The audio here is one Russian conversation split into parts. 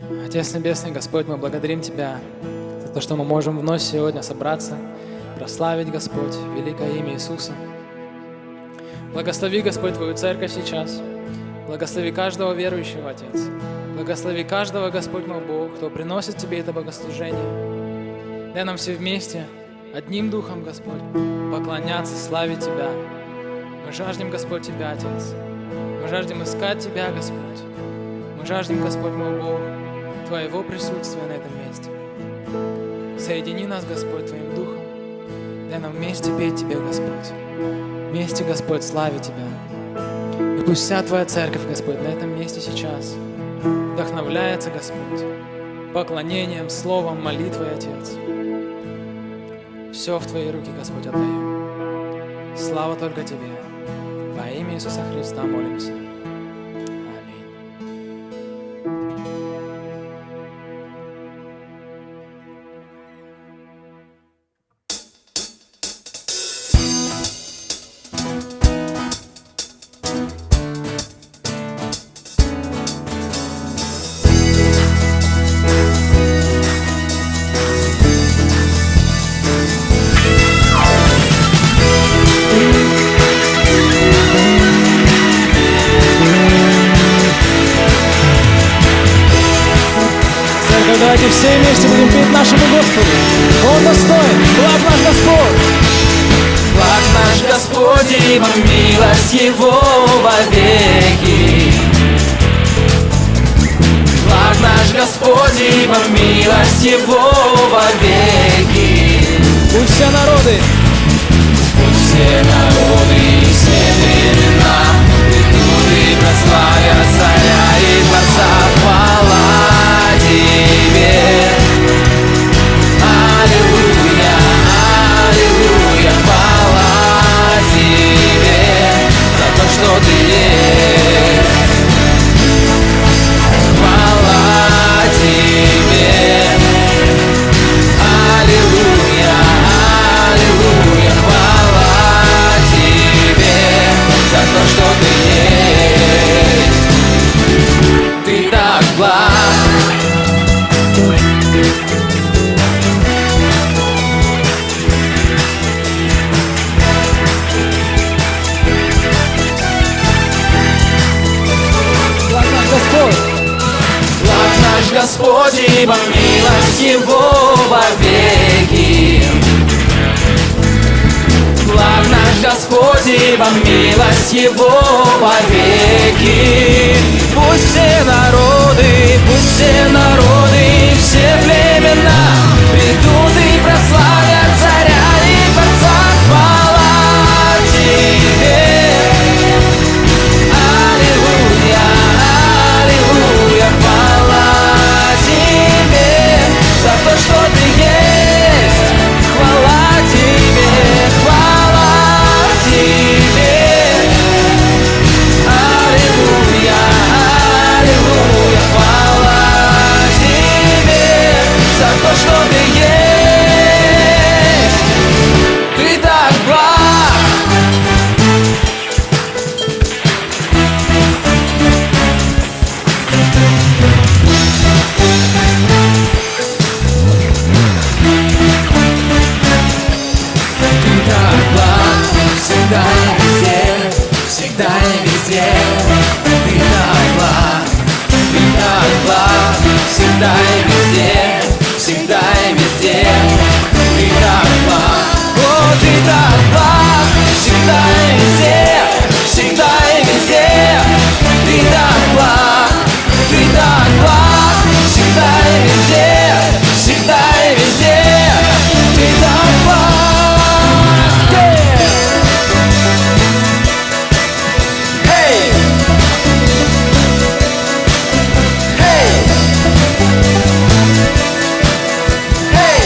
Отец Небесный, Господь, мы благодарим Тебя за то, что мы можем вновь сегодня собраться, прославить, Господь, великое имя Иисуса. Благослови, Господь, Твою церковь сейчас. Благослови каждого верующего, Отец. Благослови каждого, Господь мой Бог, кто приносит Тебе это богослужение. Дай нам все вместе, одним духом, Господь, поклоняться, славить Тебя. Мы жаждем, Господь, Тебя, Отец. Мы жаждем искать Тебя, Господь. Мы жаждем, Господь мой Бог, Твоего присутствия на этом месте. Соедини нас, Господь, Твоим Духом. Дай нам вместе петь Тебе, Господь. Вместе, Господь, славить Тебя. И пусть вся Твоя церковь, Господь, на этом месте сейчас вдохновляется, Господь, поклонением, словом, молитвой, Отец. Все в Твои руки, Господь, отдаю. Слава только Тебе. Во имя Иисуса Христа молимся. Аминь. Давайте все вместе будем петь нашему Господу. Он достоин, благ наш Господь. Благ наш Господь, ибо милость Его вовеки. Благ наш Господь, ибо милость Его вовеки. Пусть все народы, и все времена придут и прославят Царя и Творца. Хвала Тебе. Аллилуйя, аллилуйя, хвала Тебе за то, что Ты есть. Хвала Тебе. Аллилуйя, аллилуйя, хвала Тебе за то, что Ты есть. Ты так благ. Благ наш Господь, ибо милость Его вовеки. Благ наш Господь, ибо милость Его вовеки. Пусть все народы, все племена придут и прославят Царя и Творца. Хвала Тебе. Аллилуйя, аллилуйя, хвала Тебе за то, что Ты есть. Хвала Тебе, хвала Тебе. Аллилуйя, аллилуйя, хвала Тебе за то, что Ты есть. Ты так благ. Ты так благ, всегда и везде, всегда и везде. Ты так благ, всегда и везде, всегда и везде. Ты так благ, о, Ты так благ, всегда и везде, всегда и везде. Ты так благ, всегда и везде, всегда и везде. Ты так благ. Hey! Hey! Hey!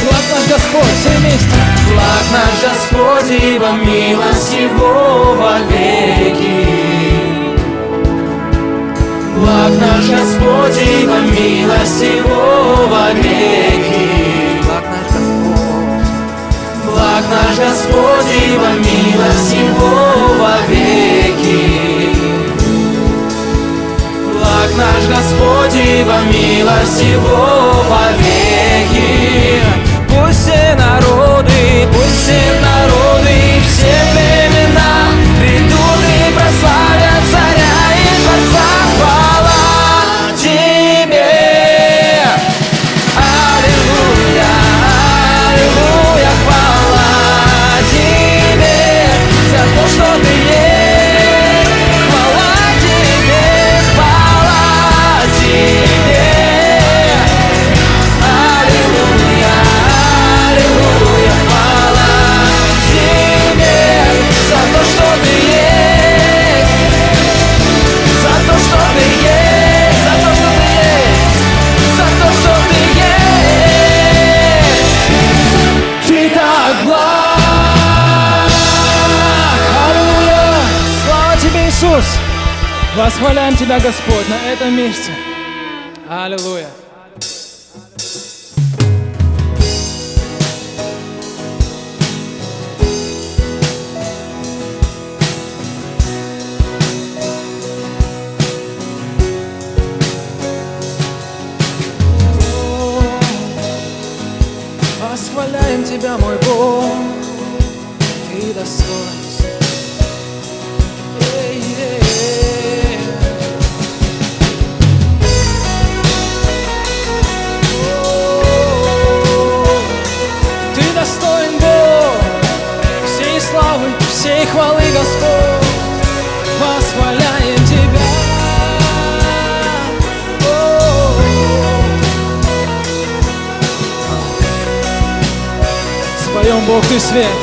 благ наш Господь, все вместе. Благ наш Господь, ибо милость Его вовеки. Благ наш Господь, ибо милость Его вовеки. Благ наш Господь, ибо милость Его вовеки. Благ наш Господь, всего повеки. Пусть все народы, и все племена придут и прославят царя и Творца. Хвала Тебе! Аллилуйя, аллилуйя, хвала Тебе за то, что Ты есть. Хвала Тебе, хвала Тебе. Аллилуйя, аллилуйя, хвала Тебе за то, что Ты есть. За то, что Ты есть, за то, что Ты есть, за то, что Ты есть. Ты так благ. Аллилуйя! Слава Тебе, Иисус! Восхваляем Тебя, Господь, на этом месте. Аллилуйя! Восхваляем Тебя, мой Бог, Ты достоин. Ты достоин, Бог, всей славы, всей хвалы, Господь. Восхваляем Тебя. Споем: Бог, Ты свет.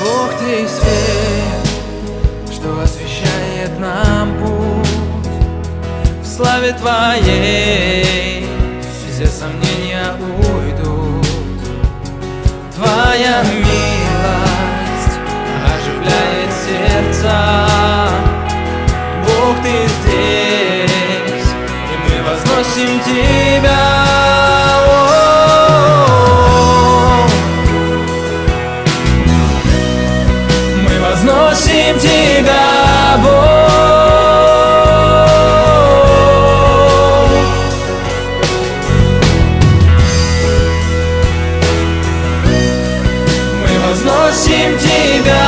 Бог, Ты свет, что освещает нам путь. В славе Твоей все сомнения уйдут. Твоя милость оживляет сердца. Бог, Ты здесь, и мы возносим Тебя. Возносим Тебя, Бог. Мы возносим Тебя,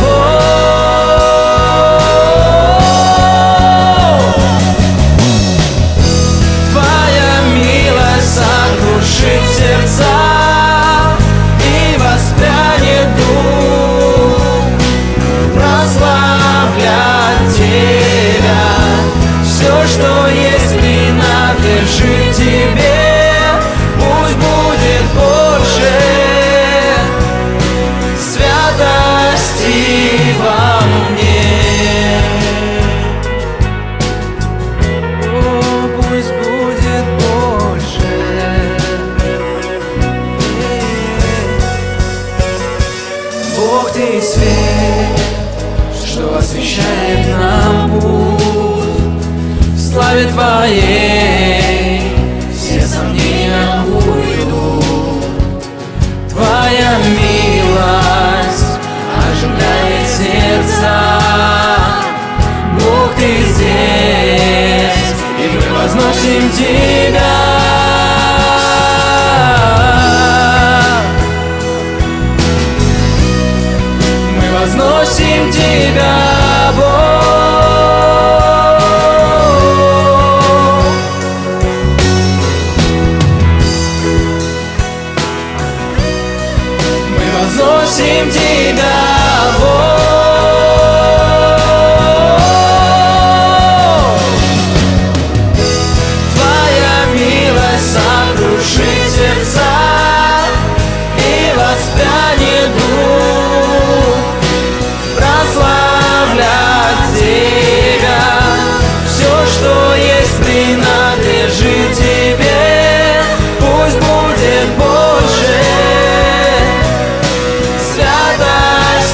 Бог. Твоя милость сокрушит сердца и воспрянет дух. Прославлять Тебя, все, что есть, принадлежит Тебе. Пусть будет больше святости во мне. О, пусть будет больше. Бог, Ты свет, что освещает нам путь. В славе Твоей все сомнения уйдут. Твоя милость оживляет сердца. Бог, Ты здесь, и мы возносим Тебя. Возносим Тебя, Бог. Мы возносим Тебя, Бог. Твоя милость сокрушит сердца и воспрянет дух. Прославлять Тебя, все, что есть, принадлежит Тебе. Пусть будет больше святости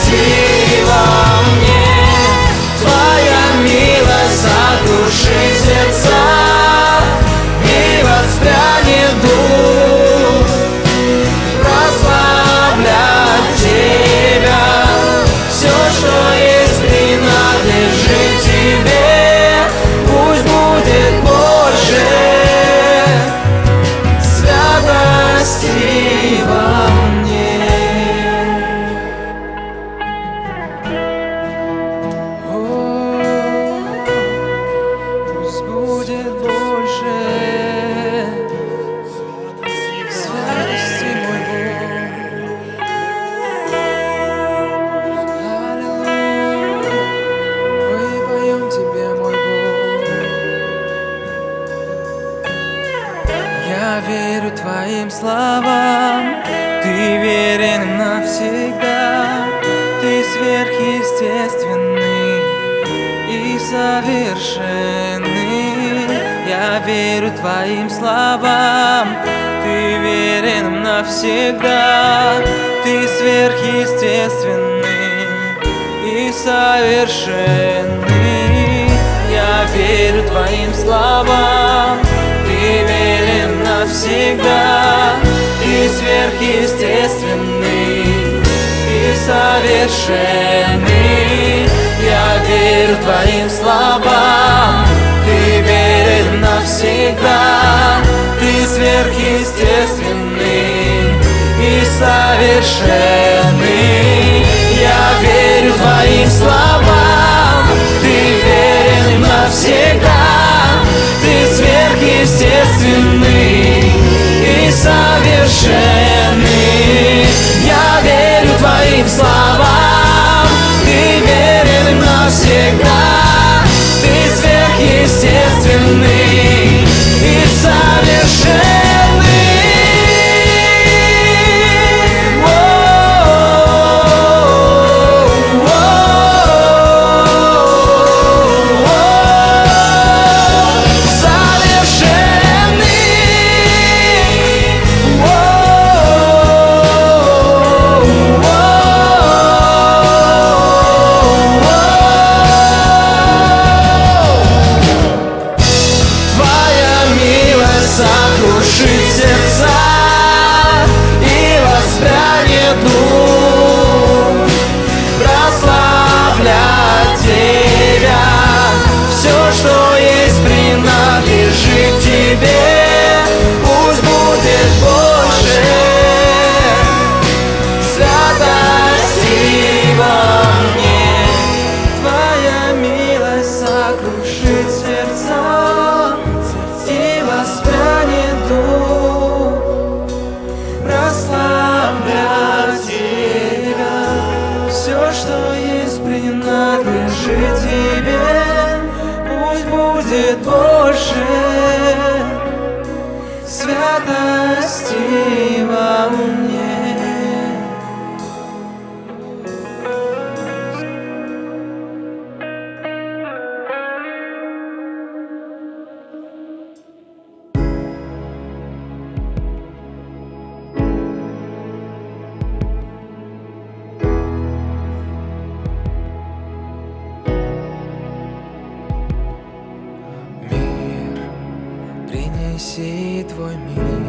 словам. Ты верен навсегда, ты сверхъестественный и совершенный. Я верю твоим словам. Ты верен навсегда, ты сверхъестественный и совершенный. Я верю твоим словам. Ты верен навсегда, ты сверхъестественный и совершенный. Я верю твоим словам. Ты верен навсегда, ты сверхъестественный и совершенный. Я верю твоим словам. Ты верен навсегда, ты сверхъестественный и совершенный. Я верю твоим словам. Ты верен навсегда, ты сверхъестественный и совершенный. Сокрушит сердца и воспрянет дух, прославлять Тебя. Все, что есть, принадлежит Тебе. Пусть будет больше святости во мне. Твоя милость сокрушит сердца и воспрянет дух, прославлять Тебя. Все, что есть, принадлежит Тебе. Пусть будет больше святости во мне. Принеси твой мир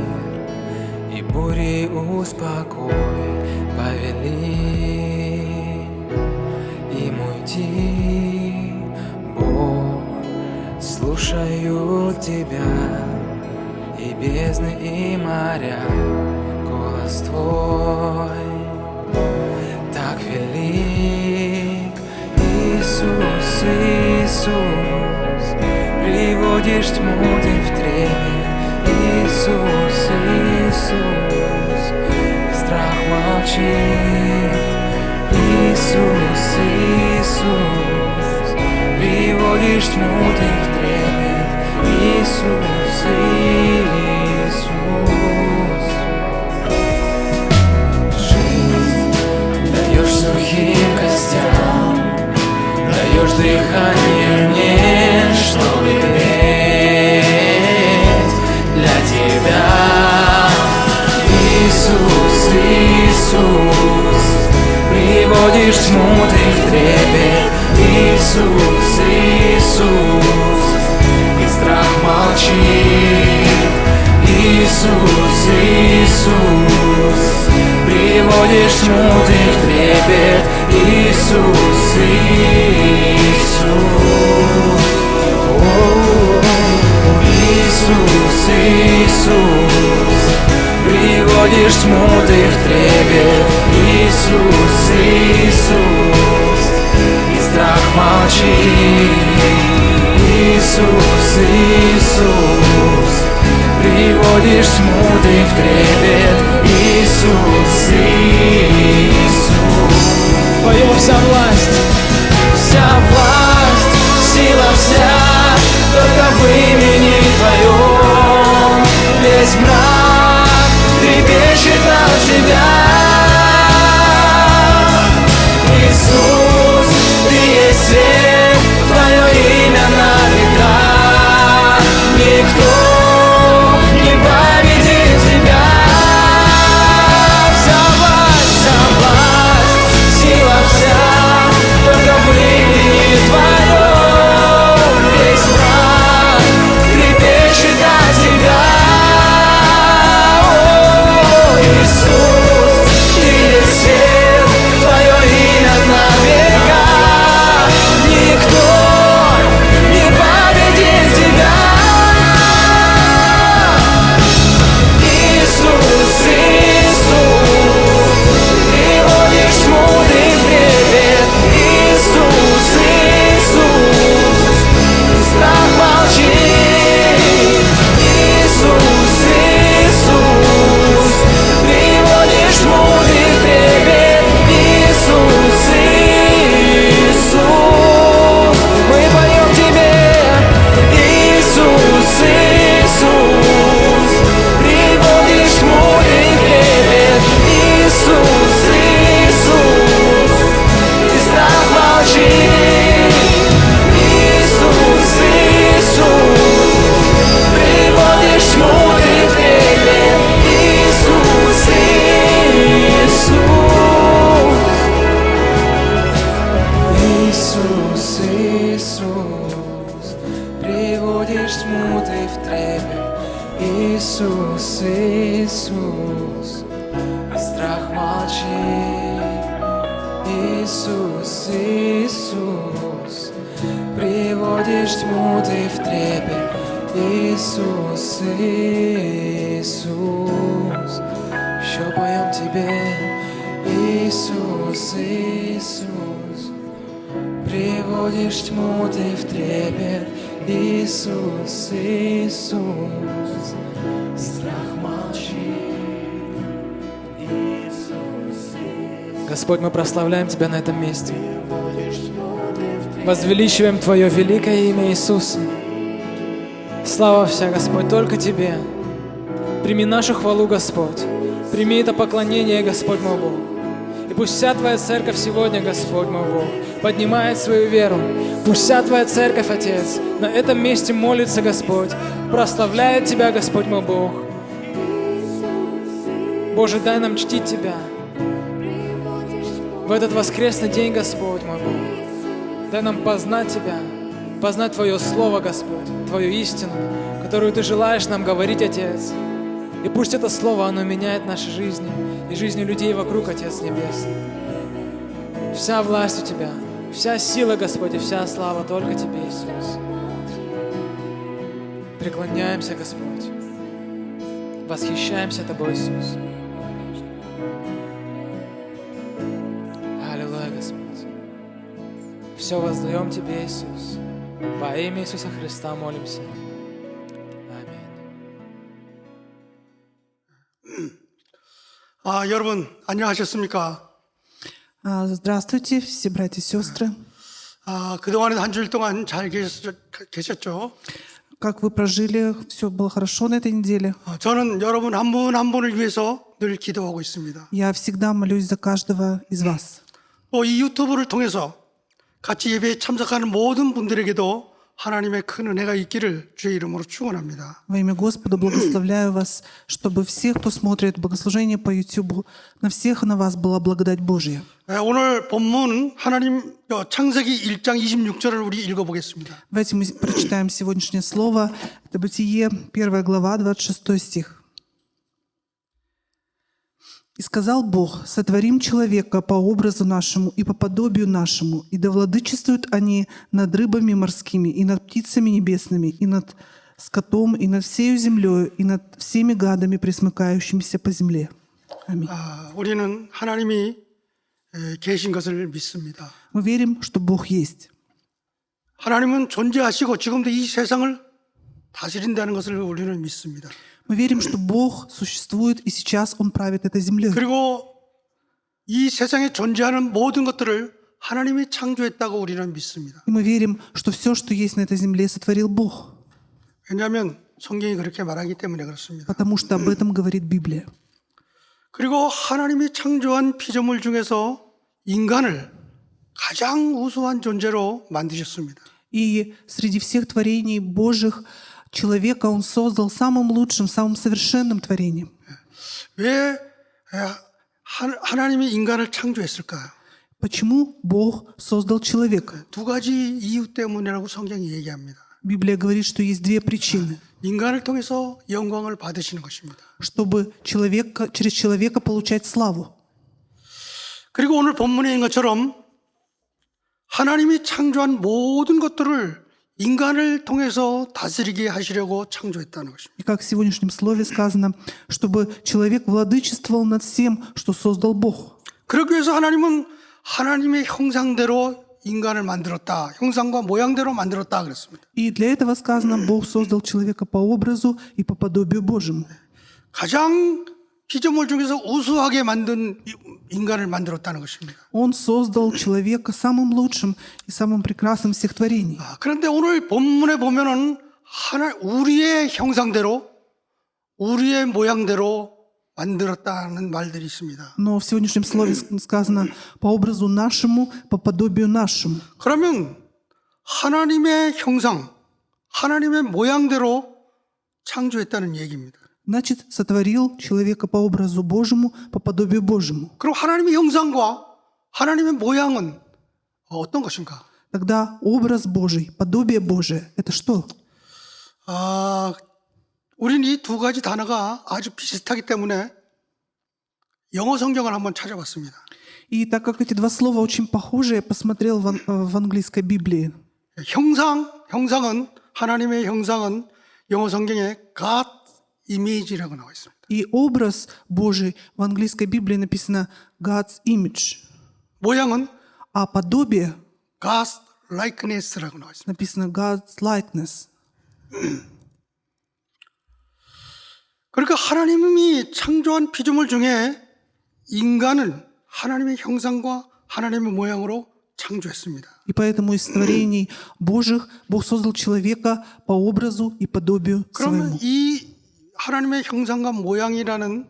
и бури успокой, повели им уйти. Бог, слушаю Тебя, и бездны, и моря, голос Твой так велик. Иисус, Иисус, приводишь тьму ты в трепет. Иисус, Иисус, страх молчит. Иисус, Иисус, приводишь тьму ты в трепет. Иисус, Иисус, жизнь даешь сухим костям, даешь дыхание мне, чтобы петь для Тебя. Иисус, Иисус, приводишь тьму ты в трепет. Иисус, Иисус, и страх молчит. Иисус, Иисус, приводишь тьму ты в трепет. Иисус, Иисус, Иисус, Иисус, приводишь тьму ты в трепет. Иисус, Иисус, и страх молчит. Иисус, Иисус, приводишь тьму ты в трепет. Иисус, Иисус. Поем вся власть. Вся власть, сила вся, только в имени Твоем. Весь мрак Ты Иисус, Иисус, страх молчи. Иисус, Иисус, приводишь тьму ты в трепет. Иисус, Иисус, еще поем тебе. Иисус, Иисус, приводишь тьму ты в трепет. Иисус, Иисус, страх молчи. Господь, мы прославляем Тебя на этом месте. Возвеличиваем Твое великое имя Иисуса. Слава вся, Господь, только Тебе. Прими нашу хвалу, Господь. Прими это поклонение, Господь мой Бог. И пусть вся Твоя церковь сегодня, Господь мой Бог, поднимает свою веру. Пусть вся Твоя церковь, Отец, на этом месте молится, Господь, прославляет Тебя, Господь мой Бог. Боже, дай нам чтить Тебя в этот воскресный день, Господь мой Бог. Дай нам познать Тебя, познать Твое Слово, Господь, Твою истину, которую Ты желаешь нам говорить, Отец. И пусть это Слово, оно меняет наши жизни и жизни людей вокруг, Отец Небесный. Вся власть у Тебя, вся сила, Господь, и вся слава только Тебе, Иисус. Преклоняемся, Господь. Восхищаемся Тобой, Иисус. Аллилуйя, Господь. Все воздаем Тебе, Иисус. Во имя Иисуса Христа молимся. Аминь. 여러분 안녕하셨습니까? Здравствуйте, все братья и сестры. 그동안에 한 주일 동안 잘 계셨죠? Как вы прожили? Все было хорошо на этой неделе? 저는 여러분 한 분 한 분을 위해서 늘 기도하고 있습니다. Я всегда молюсь за каждого из вас. 이 유튜브를 통해서 같이 예배에 참석하는 모든 분들에게도 하나님의 큰 은혜가 있기를 주의 이름으로 축원합니다. Во имя Господа благословляю вас, чтобы всех, кто смотрит богослужение по YouTube, на всех на вас была благодать Божья. 오늘 본문 하나님 창세기 1장 26절을 우리 읽어보겠습니다. Давайте мы прочитаем сегодняшнее слово. Это Бытие, 1 глава, 26 стих. «И сказал Бог, сотворим человека по образу нашему и по подобию нашему, и да владычествуют они над рыбами морскими, и над птицами небесными, и над скотом, и над всею землею, и над всеми гадами, пресмыкающимися по земле». Аминь. 우리는 하나님이 계신 것을 믿습니다. Мы верим, что Бог есть. 하나님은 존재하시고 지금도 이 세상을 다스린다는 것을 우리는 믿습니다. Мы верим, что Бог существует, и сейчас Он правит этой землей. 그리고 이 세상에 존재하는 모든 것들을 하나님이 창조했다고 우리는 믿습니다. И мы верим, что все, что есть на этой земле, сотворил Бог. 왜냐하면 성경이 그렇게 말하기 때문에 그렇습니다. Потому что об этом говорит Библия. 그리고 하나님이 창조한 피조물 중에서 인간을 가장 우수한 존재로 만드셨습니다. И среди всех творений Божьих человека Он создал самым лучшим, самым совершенным творением. 왜 하나님이 인간을 창조했을까요? Почему Бог создал человека? 두 가지 이유 때문이라고 성경이 얘기합니다. Библия говорит, что есть две причины. 인간을 통해서 영광을 받으시는 것입니다. Чтобы через человека получать славу. 그리고 오늘 본문에 있는 것처럼 하나님이 창조한 모든 것들을 인간을 통해서 다스리게 하시려고 창조했다는 것입니다. И как в сегодняшнем слове сказано, чтобы человек владычествовал над всем, что создал Бог. 그러기 위해서 하나님은 하나님의 형상대로 인간을 만들었다. 형상과 모양대로 만들었다 그랬습니다. И для этого сказано, Бог создал человека по образу и по подобию Божьему. 가장 피조물 중에서 우수하게 만든 인간을 만들었다는 것입니다. Он создал человека самым лучшим и самым прекрасным всех творений. 그런데 오늘 본문에 보면은 우리의 형상대로, 우리의 모양대로 만들었다는 말들이 있습니다. Но в сегодняшнем слове сказано по образу нашему, по подобию нашему. 그러면 하나님의 형상, 하나님의 모양대로 창조했다는 얘기입니다. Значит, сотворил человека по образу Божьему, по подобию Божьему. 그럼 하나님의 형상과 하나님의 모양은 어떤 것인가? Тогда образ Божий, подобие Божие — это что? 우린 이 두 가지 단어가 아주 비슷하기 때문에 영어 성경을 한번 찾아봤습니다. И так как эти два слова очень похожи, я посмотрел в английской Библии. 형상은 하나님의 형상은 영어 성경에 God image라고 나와 있습니다. И образ Божий в английской Библии написано God's image, 모양은 а подобие God's likeness라고 나와 있습니다. написано God's likeness. 그러니까 하나님이 창조한 피조물 중에 인간을 하나님의 형상과 하나님의 모양으로 창조했습니다. И поэтому из творений Божьих Бог создал человека по образу и подобию 그러면 своему. 이 하나님의 형상과 모양이라는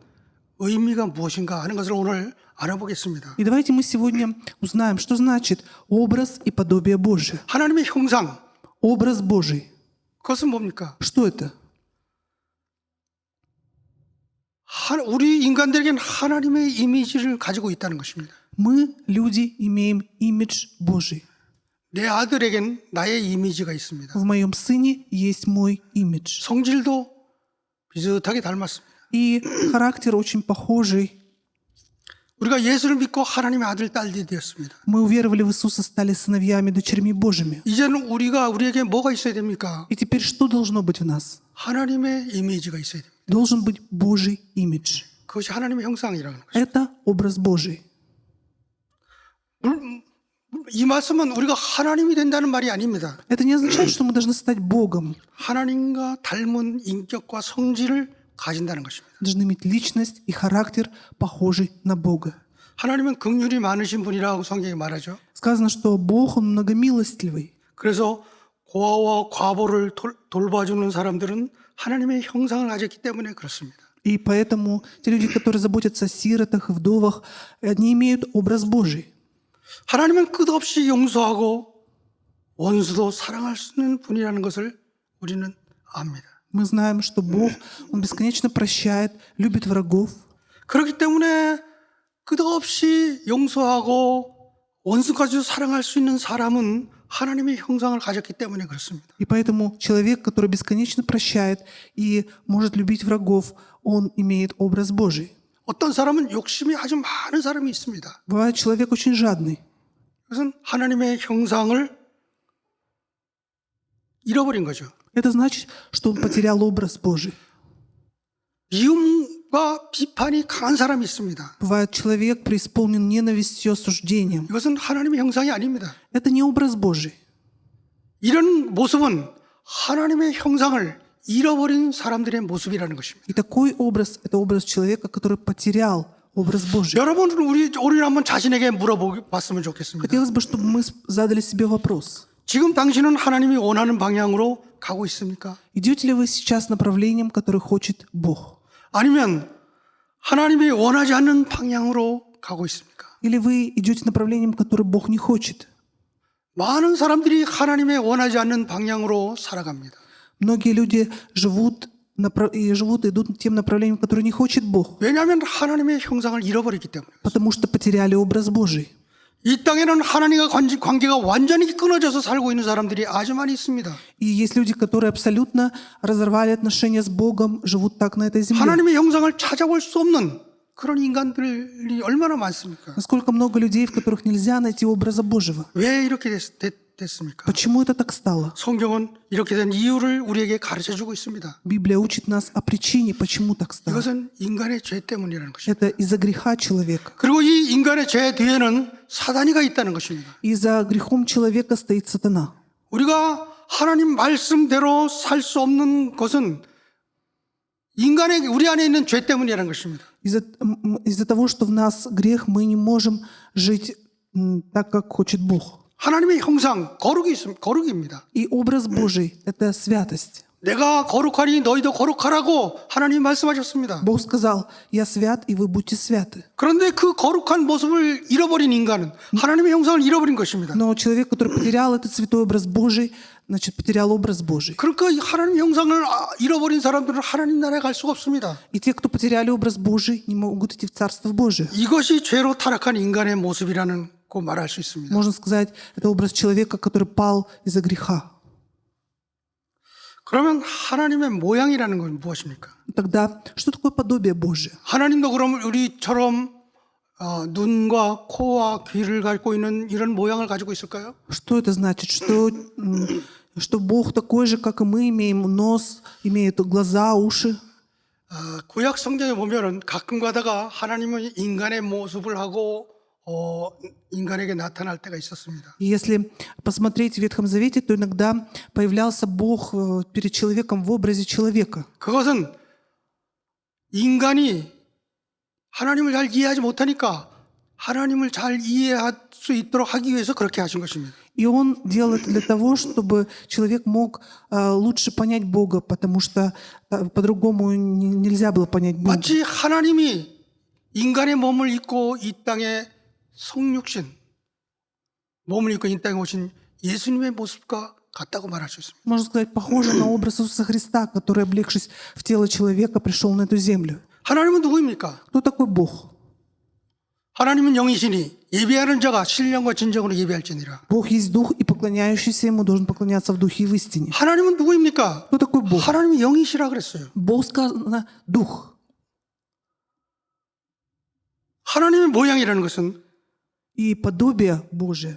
의미가 무엇인가 하는 것을 오늘 알아보겠습니다. И давайте мы сегодня узнаем, что значит образ и подобие Божие. 하나님의 형상, Образ Божий. 그것은 뭡니까? Что это? 우리 인간들에게는 하나님의 이미지를 가지고 있다는 것입니다. Мы, люди, имеем имидж Божий. 내 아들에게는 나의 이미지가 있습니다. В моем сыне есть мой имидж. 성질도 비슷하게 닮았습니다. И характер очень похожий. 우리가 예수를 믿고 하나님의 아들, 딸이 되었습니다. Мы уверовали в Иисуса, стали сыновьями, дочерьми Божьими. 이제는 우리에게 뭐가 있어야 됩니까? И теперь что должно быть в нас? 하나님의 이미지가 있어야 됩니다. Должен быть Божий имидж. 그것이 하나님의 형상이라는 것입니다. Это образ Божий. 이 말씀은 우리가 하나님이 된다는 말이 아닙니다. Это не означает, что мы должны стать Богом. 하나님과 닮은 인격과 성질을 가진다는 것입니다. Должны иметь личность и характер, похожий на Бога. 하나님은 긍휼이 많으신 분이라고 성경이 말하죠. Сказано, что Бог, Он многомилостливый. 그래서 고아와 과부를 돌봐주는 사람들은 하나님의 형상을 가졌기 때문에 그렇습니다. И поэтому те люди, которые заботятся о сиротах и вдовах, они имеют образ Божий. 하나님은 끝없이 용서하고 원수도 사랑할 수 있는 분이라는 것을 우리는 압니다. Мы знаем, что Бог, Он бесконечно прощает, любит врагов. 그렇기 때문에 끝없이 용서하고 원수까지도 사랑할 수 있는 사람은 하나님의 형상을 가졌기 때문에 그렇습니다. И поэтому человек, который бесконечно прощает и может любить врагов, он имеет образ Божий. 어떤 사람은 욕심이 아주 많은 사람이 있습니다. Бывает человек очень жадный. 그것은 하나님의 형상을 잃어버린 거죠. Это значит, что он потерял образ Божий. 미움과 비판이 강한 사람이 있습니다. Бывает человек преисполнен ненавистью, осуждением. 이것은 하나님의 형상이 아닙니다. Это не образ Божий. 이런 모습은 하나님의 형상을 잃어버린 사람들의 모습이라는 것입니다. И такой образ – это образ человека, который потерял образ Божий. 여러분은 우리는 한번 자신에게 물어봤으면 좋겠습니다. Хотелось бы, чтобы мы задали себе вопрос. 지금 당신은 하나님이 원하는 방향으로 가고 있습니까? Идете ли вы сейчас направлением, которое хочет Бог? 아니면 하나님이 원하지 않는 방향으로 가고 있습니까? Или вы идете направлением, которое Бог не хочет? 많은 사람들이 하나님의 원하지 않는 방향으로 살아갑니다. Многие люди живут и идут тем направлением, которое не хочет Бог, 왜냐하면 하나님의 형상을 잃어버렸기 때문에. потому что потеряли образ Божий. 이 땅에는 하나님과 관계가 완전히 끊어져서 살고 있는 사람들이 아주 많이 있습니다. И есть люди, которые абсолютно разорвали отношения с Богом, живут так на этой земле. 하나님의 형상을 찾아볼 수 없는 그런 인간들이 얼마나 많습니까? Насколько много людей, в которых нельзя найти образа Божьего. 왜 이렇게 됐습니까? Почему это так стало? 성경은 이렇게 된 이유를 우리에게 가르쳐주고 있습니다. Библия учит нас о причине, почему так стало. 이것은 인간의 죄 때문이라는 것입니다. Это из-за греха человека. 그리고 이 인간의 죄 뒤에는 사단이가 있다는 것입니다. И за грехом человека стоит сатана. 우리가 하나님 말씀대로 살 수 없는 것은 우리 안에 있는 죄 때문이라는 것입니다. Из-за того, что в нас грех, мы не можем жить так, как хочет Бог. 하나님의 형상, 거룩입니다. И образ Божий – это святость. 내가 거룩하니 너희도 거룩하라고 하나님이 말씀하셨습니다. Бог сказал, я свят, и вы будьте святы. 그런데 그 거룩한 모습을 잃어버린 인간은 하나님의 형상을 잃어버린 것입니다. Но человек, который потерял этот святой образ Божий, значит, потерял образ Божий. 그러니까 이 하나님의 형상을 잃어버린 사람들은 하나님 나라에 갈 수가 없습니다. И те, кто потеряли образ Божий, не могут идти в Царство Божие. 이것이 죄로 타락한 인간의 모습이라는 거 말할 수 있습니다. Можно сказать, это образ человека, который пал из-за греха. 그러면 하나님의 모양이라는 건 무엇입니까? Тогда что такое подобие Божие? 하나님도 그럼 우리처럼 눈과 코와 귀를 갖고 있는 이런 모양을 가지고 있을까요? Что это значит? Что Бог такой же, как и мы, имеем нос, имеет глаза, уши. 구약 성경에 보면은 가끔 가다가 하나님은 인간의 모습을 하고 인간에게 나타날 때가 있었습니다. И если посмотреть в Ветхом Завете, то иногда появлялся Бог перед человеком в образе человека. 그것은 인간이 하나님을 잘 이해하지 못하니까 하나님을 잘 이해할 수 있도록 하기 위해서 그렇게 하신 것입니다. И Он делал это для того, чтобы человек мог лучше понять Бога, потому что по-другому нельзя было понять Бога. 마치 하나님이 인간의 몸을 입고 이 땅에 성육신, 몸을 입고 이 땅에 오신 예수님의 모습과 같다고 말할 수 있습니다. Можно сказать, похоже на образ Иисуса Христа, который, облегшись в тело человека, пришел на эту землю. 하나님은 누구입니까? Кто такой Бог? 하나님은 영이시니 예배하는 자가 신령과 진정으로 예배할지니라. Бог есть Дух, и поклоняющийся Ему должен поклоняться в Духе и в истине. 하나님은 누구입니까? Кто такой Бог? 하나님이 영이시라 그랬어요. Бог сказано Дух. 하나님의 모양이라는 것은 И подобие Божие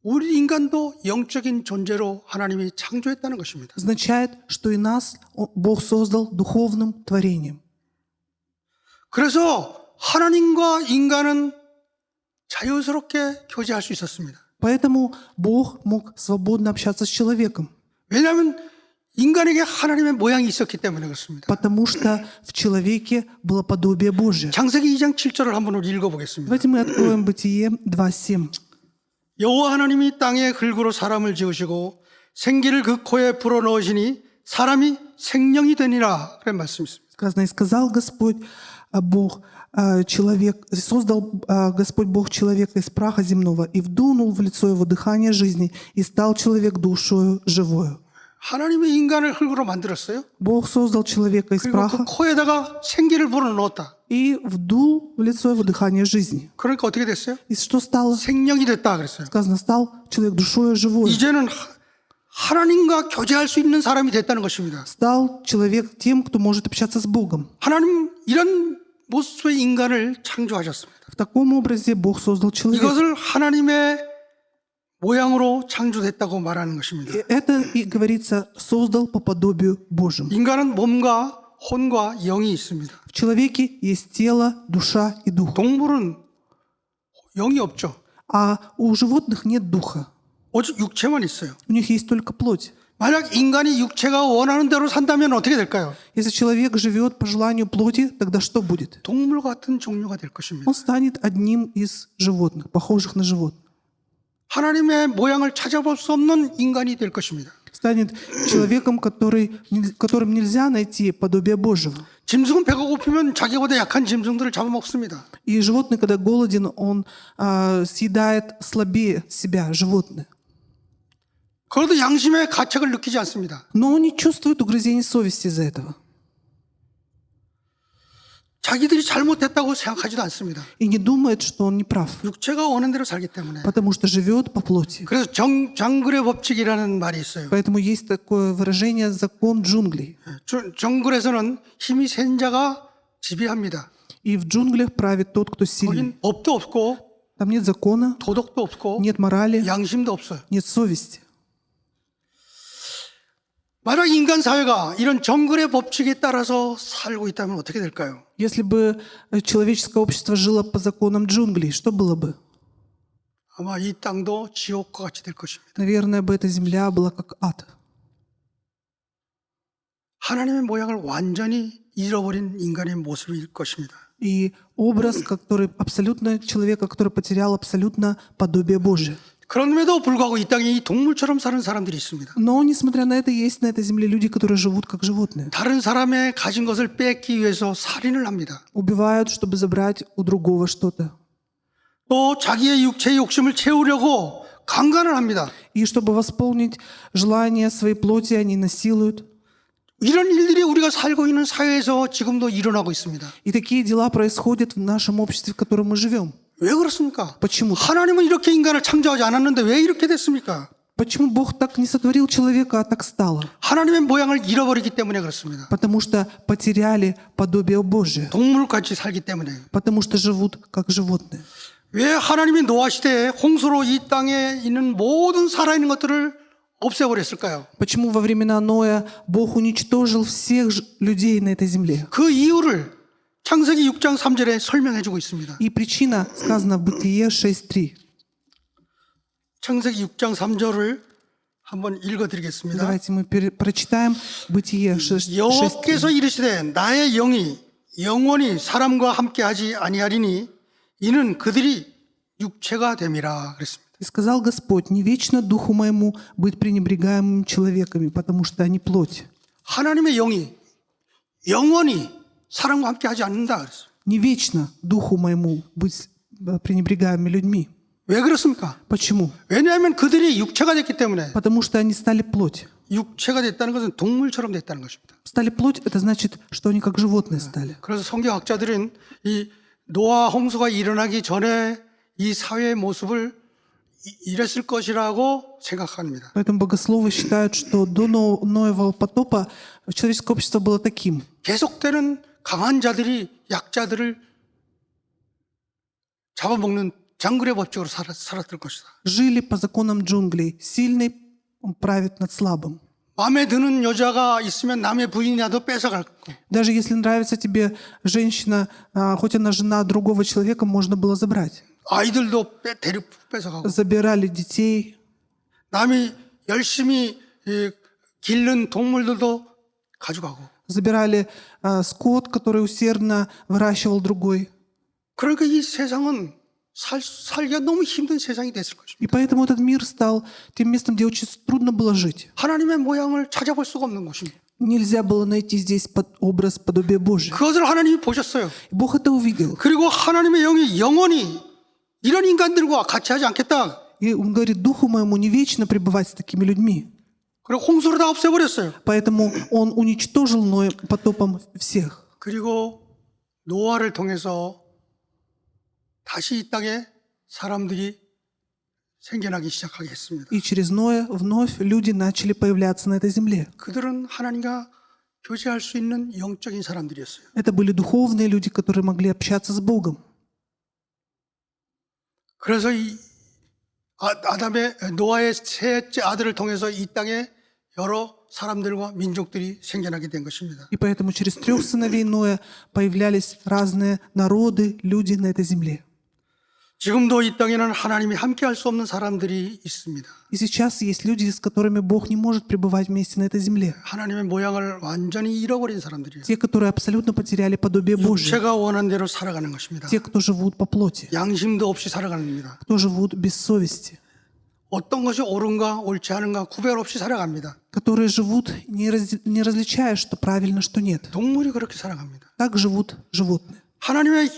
우리 인간도 영적인 존재로 하나님이 창조했다는 것입니다. означает, что и нас Бог создал духовным творением. 그래서 하나님과 인간은 자유스럽게 교제할 수 있었습니다. Поэтому Бог мог свободно общаться с человеком, 왜냐하면 인간에게 하나님의 모양이 있었기 때문에 그렇습니다. потому что в человеке было подобие Божие. 창세기 2장 7절을 한번 우리 읽어보겠습니다. Давайте мы откроем Бытие 2:7. 여호와 하나님이 땅에 흙으로 사람을 지으시고 생기를 그 코에 불어넣으시니 사람이 생명이 되니라 그런 말씀이 있습니다. Сказано, и сказал Господь Бог, человек, создал Господь Бог человека из праха земного и вдунул в лицо его дыхание жизни, и стал человек душою живою. 하나님이 인간을 흙으로 만들었어요. Бог создал человека из 그리고 그 праха 코에다가 생기를 불어넣었다. и вдул в лицо его дыхание жизни. 그러니까 어떻게 됐어요? И что стало? 생명이 됐다 그랬어요. Сказано, стал человек душою живой. 이제는 하나님과 교제할 수 있는 사람이 됐다는 것입니다. Стал человек тем, кто может общаться с Богом. 하나님 이런 모습의 인간을 창조하셨습니다. В таком образе Бог создал человека. 이것을 하나님의 모양으로 창조됐다고 말하는 것입니다. И это и говорится, создал по подобию Божьему. 인간은 몸과 혼과 영이 있습니다. В человеке есть тело, душа и дух. 동물은 영이 없죠. А у животных нет духа. 오직 육체만 있어요. У них есть только плоть. 만약 인간이 육체가 원하는 대로 산다면 어떻게 될까요? Если человек живет по желанию плоти, тогда что будет? 동물 같은 종류가 될 것입니다. Он станет одним из животных, похожих на животных. 하나님의 모양을 찾아볼 수 없는 인간이 될 것입니다. Станет человеком, которым нельзя найти подобие Божьего. 짐승은 배가 고프면 자기보다 약한 짐승들을 잡아먹습니다. И животное, когда голоден, он съедает слабее себя, животное. 그래도 양심의 가책을 느끼지 않습니다. Но он не чувствует угрызений совести из-за этого. 자기들이 잘못했다고 생각하지도 않습니다. И не думает, что он не прав, 육체가 원하는 대로 살기 때문에. потому что живет по плоти. 그래서 정글의 법칙이라는 말이 있어요. Поэтому есть такое выражение «закон джунглей». 정글에서는 힘이 센 자가 지배합니다. И в джунглях правит тот, кто сильный. 거긴 법도 없고 Там нет закона, 도덕도 없고 нет морали, 양심도 없어요. нет совести. 만약 인간 사회가 이런 정글의 법칙에 따라서 살고 있다면 어떻게 될까요? Если бы человеческое общество жило по законам джунглей, что было бы? 아마 이 땅도 지옥과 같이 될 것입니다. Наверное, бы эта земля была как ад. 하나님의 모양을 완전히 잃어버린 인간의 모습일 것입니다. И образ, который абсолютно человека, который потерял абсолютно подобие Божие. 그럼에도 불구하고 이 땅에 이 동물처럼 사는 사람들이 있습니다. Но, nесмотря на это, есть на этой земле люди, которые живут как животные. 다른 사람의 가진 것을 뺏기 위해서 살인을 합니다. Убивают, чтобы забрать у другого что-то. 또 자기의 육체의 욕심을 채우려고 강간을 합니다. И чтобы восполнить желания своей плоти, они насилуют. 이런 일들이 우리가 살고 있는 사회에서 지금도 일어나고 있습니다. И такие дела происходят в нашем обществе, в котором мы живем. 왜 그렇습니까? Почему? 하나님은 이렇게 인간을 창조하지 않았는데 왜 이렇게 됐습니까? Почему Бог так не сотворил человека, а так стало? 하나님의 모양을 잃어버리기 때문에 그렇습니다. Потому что потеряли подобие Божие. 동물같이 살기 때문에. Потому что живут как животные. 왜 하나님이 노아 시대에 홍수로 이 땅에 있는 모든 살아있는 것들을 없애버렸을까요? Почему во времена Ноя Бог уничтожил всех людей на этой земле? 그 이유를 창세기 6장 3절에 설명해 주고 있습니다. И причина сказана в Бытие 6.3. 창세기 6장 3절을 한번 읽어드리겠습니다. Давайте мы прочитаем Бытие 6.3. 여호와께서 이르시되 나의 영이 영원히 사람과 함께하지 아니하리니 이는 그들이 육체가 됨이라 그랬습니다. И сказал Господь, не вечно духу моему быть пренебрегаемым человеками, потому что они плоть. 하나님의 영이 영원히 사람과 함께하지 않는다 그랬어요. Не вечно духу моему быть пренебрегаемыми людьми. 왜 그렇습니까? Почему? 왜냐하면 그들이 육체가 됐기 때문에. Потому что они стали плоть. 육체가 됐다는 것은 동물처럼 됐다는 것입니다. Стали плоть, это значит, что они как животные стали. 그래서 성경학자들은 이 노아 홍수가 일어나기 전에 이 사회의 모습을 이랬을 것이라고 생각합니다. Поэтому богословы считают, что до Ноевого потопа человеческое общество было таким. 계속되는 강한 자들이 약자들을 잡아먹는 장굴의 법칙으로 살았을 것이다. Жили по законам джунглей. Сильный правит над слабым. 마음에 드는 여자가 있으면 남의 부인이라도 뺏어갈 거고. Даже если нравится тебе женщина, хоть она жена другого человека, можно было забрать. 아이들도 뺏어가고. Забирали детей. 남이 열심히 기른 동물들도 가져가고. Забирали скот, который усердно выращивал другой. 그러니까 이 세상은 살기가 너무 힘든 세상이 됐을 것입니다. И поэтому этот мир стал тем местом, где очень трудно было жить. 하나님의 모양을 찾아볼 수가 없는 곳입니다. Нельзя было найти здесь образ подобия Божия. 그것을 하나님이 보셨어요. Бог это увидел. 그리고 하나님의 영이 영원히 이런 인간들과 같이 하지 않겠다. И он говорит, духу моему не вечно пребывать с такими людьми. 그리고 홍수로 다 없애버렸어요. Поэтому он уничтожил Ноя потопом всех. 그리고 노아를 통해서 다시 이 땅에 사람들이 생겨나기 시작하겠습니다. И через Ноя вновь люди начали появляться на этой земле. 그들은 하나님과 교제할 수 있는 영적인 사람들이었어요. Это были духовные люди, которые могли общаться с Богом. 그래서 이 노아의 셋째 아들을 통해서 이 땅에 여러 사람들과 민족들이 생겨나게 된 것입니다. И поэтому через 3 сыновей Ноя появлялись разные народы, люди на этой земле. 지금도 이 땅에는 하나님이 함께할 수 없는 사람들이 있습니다. И сейчас есть люди, с которыми Бог не может пребывать вместе на этой земле. 하나님의 모양을 완전히 잃어버린 사람들이에요. Те, которые абсолютно потеряли подобие Божие. 육체가 원하는 대로 살아가는 것입니다. Те, кто живут по плоти. 양심도 없이 살아가는 겁니다. Кто живут без совести. 어떤 것이 옳은가 옳지 않은가 구별 없이 살아갑니다. Которые живут, не различая, что правильно, что нет. 동물이 그렇게 살아갑니다. Так живут животные. 하나님의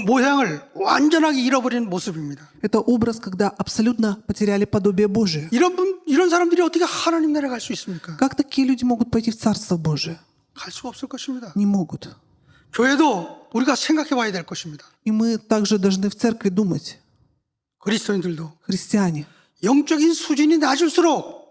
모양을 완전하게 잃어버린 모습입니다. Это образ, когда абсолютно потеряли подобие Божие. 이런 사람들이 어떻게 하나님 나라에 갈 수 있습니까? Как такие люди могут пойти в Царство Божие? 갈 수가 없을 것입니다. Не могут. 교회도 우리가 생각해 봐야 될 것입니다. И мы также должны в церкви думать, 그리스도인들도 христиане, 영적인 수준이 낮을수록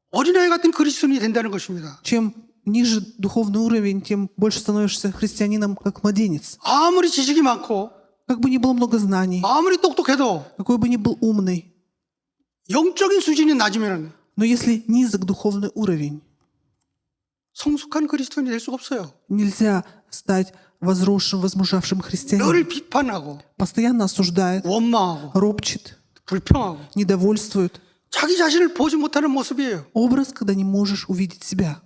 어린아이 같은 그리스도인이 된다는 것입니다. чем ниже духовный уровень, тем больше становишься христианином, как младенец. 아무리 지식이 많고 Как бы ни было много знаний, 아무리 똑똑해도 какой бы ни был умный, 영적인 수준이 낮으면 но если низок духовный уровень, 성숙한 그리스도인이 될 수가 없어요. нельзя стать возросшим, возмужавшим христианином. 늘 비판하고 Постоянно осуждает, 원망하고 ропчет, 불평하고 недовольствует. 자기 자신을 보지 못하는 모습이에요. Образ, когда не можешь увидеть себя.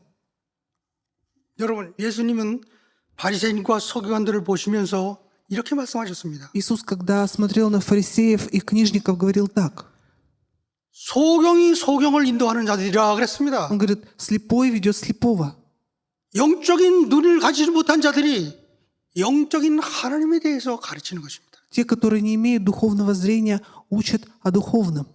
여러분, 예수님은 바리새인과 서기관들을 보시면서 이렇게 말씀하셨습니다. Иисус, когда смотрел на фарисеев и книжников, говорил так. 소경이 소경을 인도하는 자들이라 그랬습니다. Он говорит, слепой ведет слепого. 영적인 눈을 가지지 못한 자들이 영적인 하나님에 대해서 가르치는 것입니다. Те, которые не имеют духовного зрения, учат о духовном.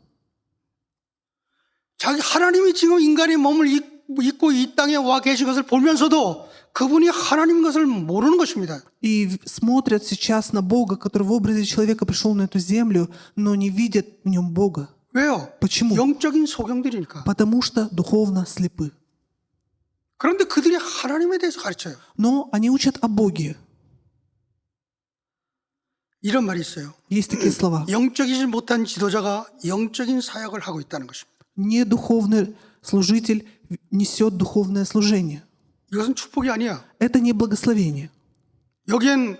자기 하나님이 지금 인간의 몸을 입고 이 땅에 와 계신 것을 보면서도 그분이 하나님인 것을 모르는 것입니다. И смотрят сейчас на Бога, который в образе человека пришел на эту землю, но не видят в нем Бога. 왜요? Почему? 영적인 소경들이니까. Потому что духовно слепы. 그런데 그들이 하나님에 대해서 가르쳐요. Но они учат о Боге. 이런 말이 있어요. Есть такие слова. 영적이지 못한 지도자가 영적인 사역을 하고 있다는 것입니다. Недуховный служитель несет духовное служение. 이것은 축복이 아니야. Это не благословение. 여기엔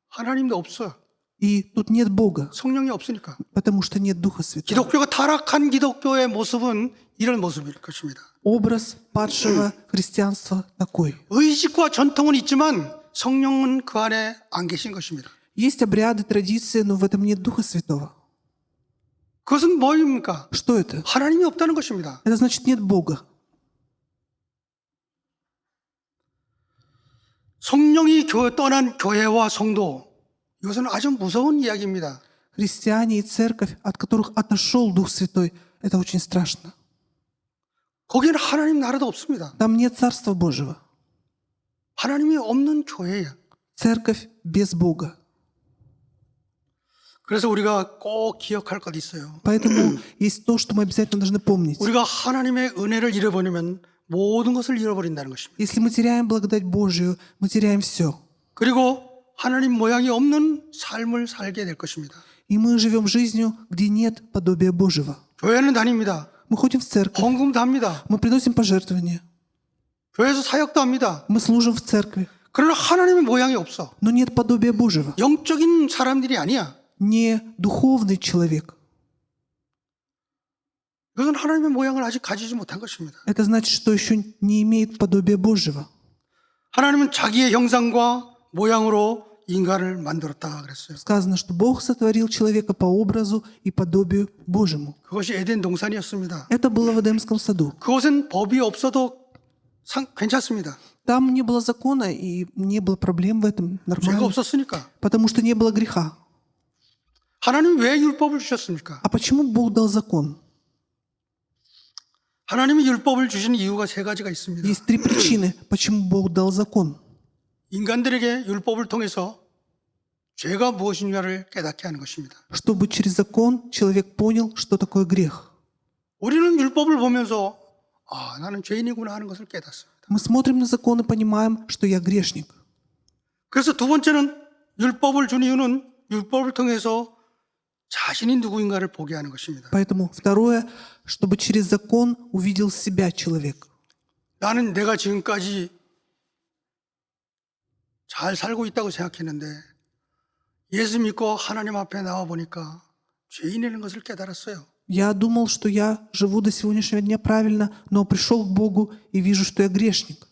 하나님도 없어요. И тут нет Бога, 성령이 없으니까. потому что нет Духа Святого. 기독교가 타락한 기독교의 모습은 이런 모습일 것입니다. Образ падшего христианства такой. 의식과 전통은 있지만 성령은 그 안에 안 계신 것입니다. Есть обряды, традиции, но в этом нет Духа Святого. 그것은 뭐입니까? Что это? 하나님이 없다는 것입니다. Это значит нет Бога. 성령이 떠난 교회와 성도, 이것은 아주 무서운 이야기입니다. Христиане и церковь, от которых отошел Дух Святой, это очень страшно. 거기는 하나님 나라도 없습니다. Там нет Царства Божьего. 하나님이 없는 교회예요. Церковь без Бога. 그래서 우리가 꼭 기억할 것 있어요. Поэтому есть то, что мы обязательно должны помнить. 우리가 하나님의 은혜를 잃어버리면 모든 것을 잃어버린다는 것입니다. Если мы теряем благодать Божию, мы теряем все. 그리고 하나님 모양이 없는 삶을 살게 될 것입니다. И мы живем жизнью, где нет подобия Божьего. 교회는 다닙니다. Мы ходим в церковь, 헌금도 합니다. мы приносим пожертвования, 교회에서 사역도 합니다. мы служим в церкви, 그러나 하나님의 모양이 없어. но нет подобия Божьего. 영적인 사람들이 아니야. Не духовный человек. 그것은 하나님의 모양을 아직 가지지 못한 것입니다. Это значит, что еще не имеет подобия Божьего. 하나님은 자기의 형상과 모양으로 인간을 만들었다 그랬어요. Сказано, что Бог сотворил человека по образу и подобию Божьему. 그것이 에덴 동산이었습니다. Это было в Эдемском саду. 그것은 법이 없어도 괜찮습니다. Там не было закона и не было проблем в этом. 죄가 Нормально. 없었으니까. Потому что не было греха. 하나님 왜 율법을 주셨습니까? А почему Бог дал закон? 하나님이 율법을 주신 이유가 세 가지가 있습니다. Есть три причины, почему Бог дал закон. 인간들에게 율법을 통해서 죄가 무엇인가를 깨닫게 하는 것입니다. Чтобы через закон человек понял, что такое грех. 우리는 율법을 보면서 나는 죄인이구나 하는 것을 깨닫습니다. Мы смотрим на закон и понимаем, что я грешник. 그래서 두 번째는 율법을 준 이유는 율법을 통해서 자신이 누구인가를 보게 하는 것입니다. Поэтому второе, чтобы через закон увидел себя человек. 나는 내가 지금까지 잘 살고 있다고 생각했는데 예수 믿고 하나님 앞에 나와 보니까 죄인이라는 것을 깨달았어요. Я думал, что я живу до сегодняшнего дня правильно, но пришел к Богу и вижу, что я грешник.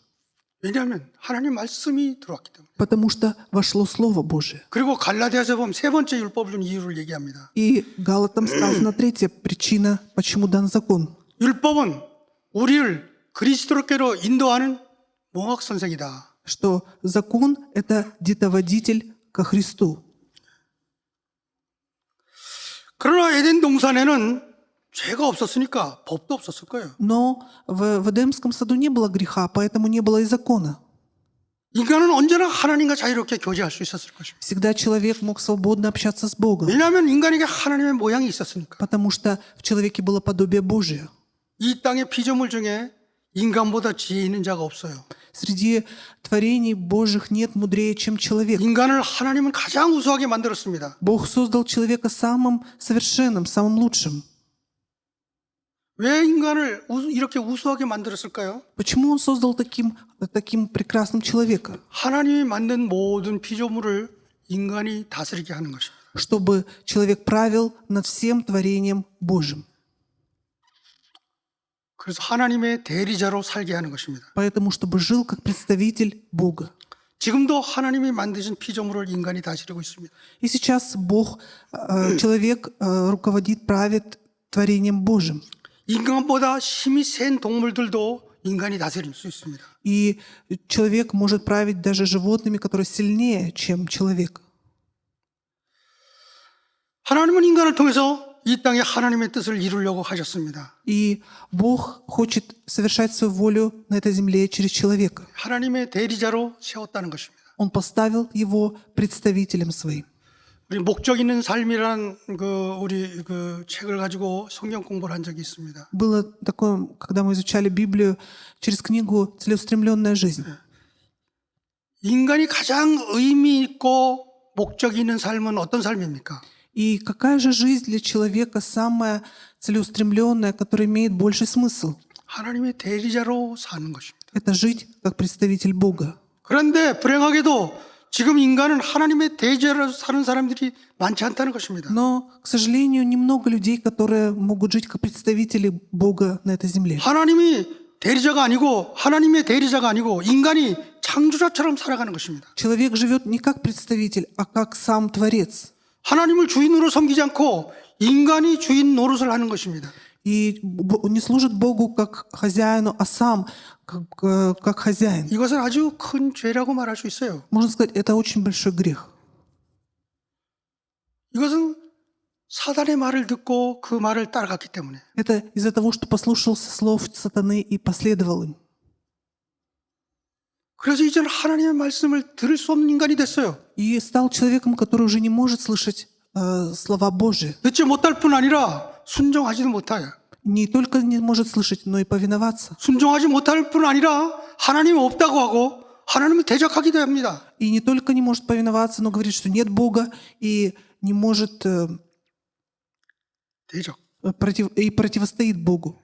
왜냐하면 하나님 말씀이 들어왔기 때문에. Потому что вошло Слово Божие. 그리고 갈라디아서 보면 세 번째 율법을 준 이유를 얘기합니다. И Галатам сказана третья причина, почему дан закон. 율법은 우리를 그리스도께로 인도하는 몽학 선생이다. Что закон — это детоводитель ко Христу. 그러나 에덴 동산에는 죄가 없었으니까 법도 없었을 거예요. Но в Эдемском саду не было греха, поэтому не было и закона. 인간은 언제나 하나님과 자유롭게 교제할 수 있었을 것입니다. Всегда человек мог свободно общаться с Богом, 왜냐하면 인간에게 하나님의 모양이 있었으니까. потому что в человеке было подобие Божие. 이 땅의 피조물 중에 인간보다 지혜 있는 자가 없어요. Среди творений Божьих нет мудрее, чем человек. 인간을 하나님은 가장 우수하게 만들었습니다. Бог создал человека самым совершенным, самым лучшим. 왜 인간을 이렇게 우수하게 만들었을까요? Почему Он создал таким прекрасным человека? 하나님이 만든 모든 피조물을 인간이 다스리게 하는 것입니다. Чтобы человек правил над всем творением Божьим. 그래서 하나님의 대리자로 살게 하는 것입니다. Поэтому, чтобы жил как представитель Бога. 지금도 하나님이 만드신 피조물을 인간이 다스리고 있습니다. И сейчас Бог, человек руководит, правит творением Божьим. 인간보다 힘이 센 동물들도 인간이 다스릴 수 있습니다. И человек может править даже животными, которые сильнее, чем человек. 하나님은 인간을 통해서 이 땅에 하나님의 뜻을 이루려고 하셨습니다. И Бог хочет совершать свою волю на этой земле через человека. 하나님의 대리자로 세웠다는 것입니다. Он поставил его представителем своим. 우리 목적 있는 삶이라는 우리 책을 가지고 성경 공부를 한 적이 있습니다. Было такое, когда мы изучали Библию через книгу «Целеустремленная жизнь». 인간이 가장 의미 있고 목적 있는 삶은 어떤 삶입니까? И какая же жизнь для человека самая целеустремленная, которая имеет больший смысл? 하나님의 대리자로 사는 것입니다. Это жить как представитель Бога. 그런데 불행하게도 지금 인간은 하나님의 대리자로 사는 사람들이 많지 않다는 것입니다. Но, к сожалению, немного людей, которые могут жить как представители Бога на этой земле. 하나님이 대리자가 아니고 하나님의 대리자가 아니고 인간이 창조자처럼 살아가는 것입니다. Человек живет не как представитель, а как сам Творец. 하나님을 주인으로 섬기지 않고 인간이 주인 노릇을 하는 것입니다. И не служит Богу как хозяину, а сам как хозяин. 이것은 아주 큰 죄라고 말할 수 있어요. Можно сказать, это очень большой грех. 이것은 사단의 말을 듣고 그 말을 따라갔기 때문에. Это из-за того, что послушался слов сатаны и последовал им. 그래서 이제는 하나님의 말씀을 들을 수 없는 인간이 됐어요. И стал человеком, который уже не может слышать слова Божьи. 듣지 못할 뿐 아니라 순종하지도 못해요. Не только не может слышать, но и повиноваться. 순종하지 못할 뿐 아니라 하나님이 없다고 하고 하나님을 대적하기도 합니다. И не только не может повиноваться, но говорит, что нет Бога, и не может 대적. и противостоит Богу.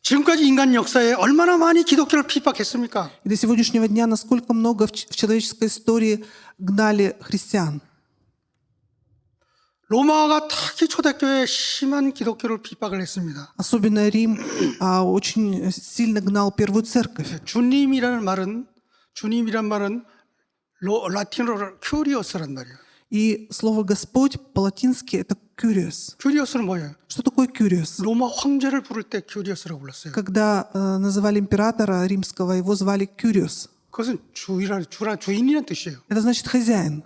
지금까지 인간 역사에 얼마나 많이 기독교를 핍박했습니까? И до сегодняшнего дня насколько много в человеческой истории гнали христиан. 로마가 특히 초대교회에 심한 기독교를 핍박을 했습니다. Особенно Рим очень сильно гнал первую церковь. 주님이라는 말은 라틴어로 큐리오스란 말이에요. И слово «Господь» по-латински это «curious». 큐리오스는 뭐예요? Что такое «curious»? 로마 황제를 부를 때 큐리오스라고 불렀어요. Когда называли императора римского, его звали «curious». 그것은 주인이라는 뜻이에요. Это значит «хозяин».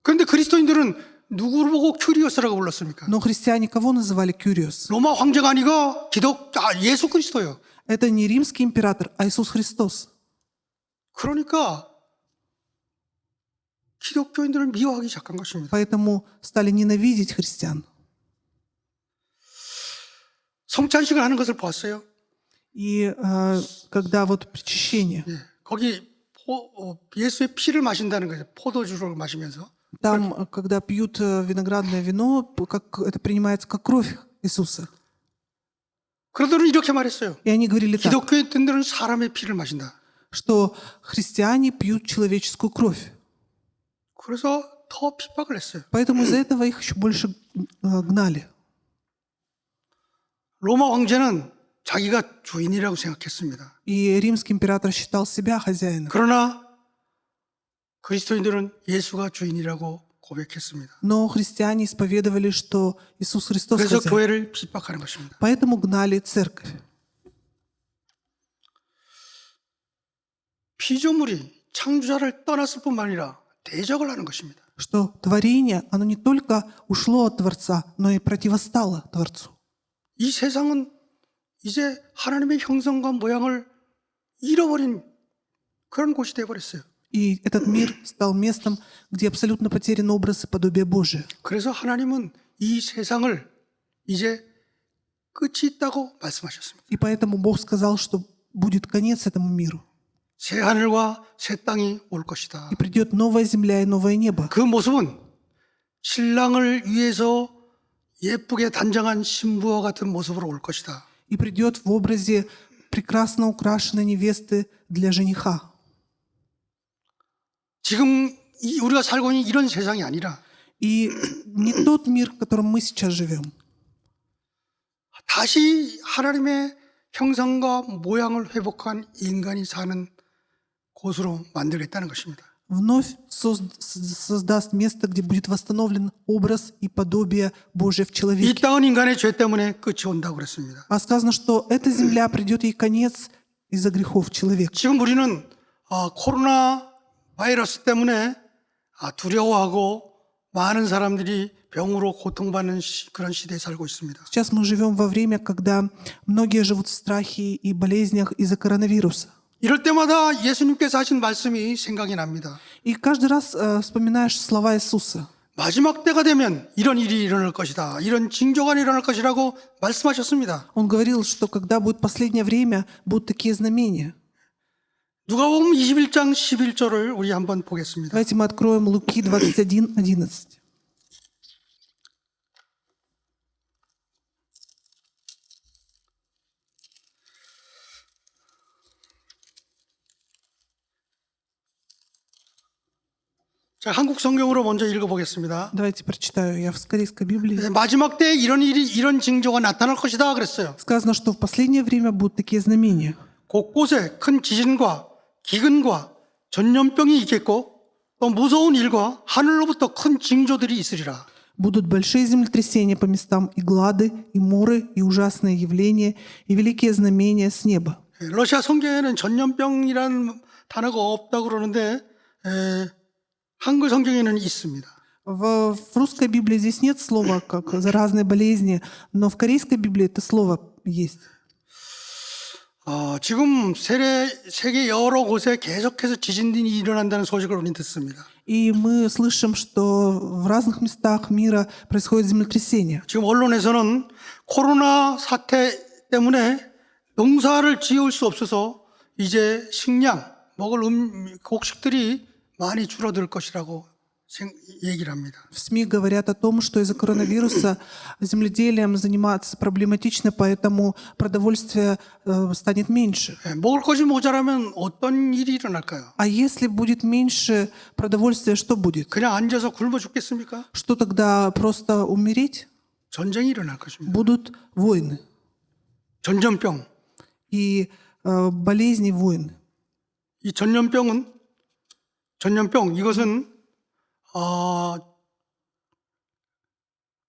그런데 그리스도인들은 누구를 보고 큐리오스라고 불렀습니까? Но христиане кого называли «curious»? 로마 황제가 아니고 예수 그리스도예요. Это не римский император, а Иисус Христос. 그러니까 기독교인들을 미워하기 시작한 것입니다. Поэтому стали ненавидеть христиан. 성찬식을 하는 것을 보았어요. И когда вот причащение, 예, 거기 예수의 피를 마신다는 거죠. 포도주를 마시면서. там, когда пьют виноградное вино, как это принимается как кровь Иисуса. 그러더니 이렇게 말했어요. И они говорили так, 기독교인들은 사람의 피를 마신다. что христиане пьют человеческую кровь. 그래서 더 핍박을 했어요. Поэтому из-за этого их еще больше гнали. 로마 황제는 자기가 주인이라고 생각했습니다. И римский император считал себя хозяином. 그러나 그리스도인들은 예수가 주인이라고 고백했습니다. Но христиане исповедовали, что Иисус Христос 그래서 хозяин. 교회를 핍박하는 것입니다. Поэтому гнали церковь. 피조물이 창조자를 떠났을 뿐만 아니라 대적을 하는 것입니다. Что творение, оно не только ушло от Творца, но и противостало Творцу. 이 세상은 이제 하나님의 형상과 모양을 잃어버린 그런 곳이 되어버렸어요. И этот мир стал местом, где абсолютно потерян образ и подобие Божие. 그래서 하나님은 이 세상을 이제 끝이 있다고 말씀하셨습니다. И поэтому Бог сказал, что будет конец этому миру. 새 하늘과 새 땅이 올 것이다. И придет новая земля и новое небо. 그 모습은 신랑을 위해서 예쁘게 단장한 신부와 같은 모습으로 올 것이다. И придет в образе прекрасно украшенной невесты для жениха. 지금 우리가 살고 있는 이런 세상이 아니라 И не тот мир, в котором мы сейчас живем. 다시 하나님의 형상과 모양을 회복한 인간이 사는 곳으로 만들겠다는 것입니다. Вновь создаст место, где будет восстановлен образ и подобие Божие в 이 человеке. 땅은 인간의 죄 때문에 끝이 온다고 그랬습니다. А сказано, что эта земля придет ей конец из-за грехов человека. 지금 우리는 코로나 바이러스 때문에 두려워하고 많은 사람들이 병으로 고통받는 그런 시대에 살고 있습니다. Сейчас мы живем во время, когда многие живут в страхе и болезнях из-за коронавируса. 이럴 때마다 예수님께서 하신 말씀이 생각이 납니다. И каждый раз вспоминаешь слова Иисуса. 마지막 때가 되면 이런 일이 일어날 것이다. 이런 징조가 일어날 것이라고 말씀하셨습니다. Он говорил, что когда будет последнее время, будут такие знамения. 누가복음 21장 11절을 우리 한번 보겠습니다. Давайте мы откроем Луки 21:11. 자, 한국 성경으로 먼저 읽어보겠습니다. Давайте прочитаю. Я в Корейской Библии. 마지막 때에 이런 징조가 나타날 것이다 그랬어요. Сказано, что в последнее время будут такие знамения. 곳곳에 큰 지진과 기근과 전염병이 있겠고 또 무서운 일과 하늘로부터 큰 징조들이 있으리라. Будут большие землетрясения по местам, и глады, и моры, и ужасные явления, и великие знамения с неба. 러시아 성경에는 전염병이라는 단어가 없다고 그러는데 한글 성경에는 있습니다. В русской Библии здесь нет слова как заразные болезни, но в корейской Библии это слово есть. 지금 세계 여러 곳에 계속해서 지진이 일어난다는 소식을 우리는 듣습니다. И мы слышим, что в разных местах мира происходит землетрясение. 지금 언론에서는 코로나 사태 때문에 농사를 지을 수 없어서 이제 식량, 먹을 곡식들이 많이 줄어들 것이라고 얘기를 합니다. В СМИ говорят о том, что из-за коронавируса земледелием заниматься проблематично, поэтому продовольствия станет меньше. 먹을 것이 모자라면 어떤 일이 일어날까요? А если будет меньше продовольствия, что будет? 그냥 앉아서 굶어 죽겠습니까? Что тогда просто умереть? 전쟁이 일어날 것입니다. Будут войны 전염병. и болезни войны. 이 전염병 이것은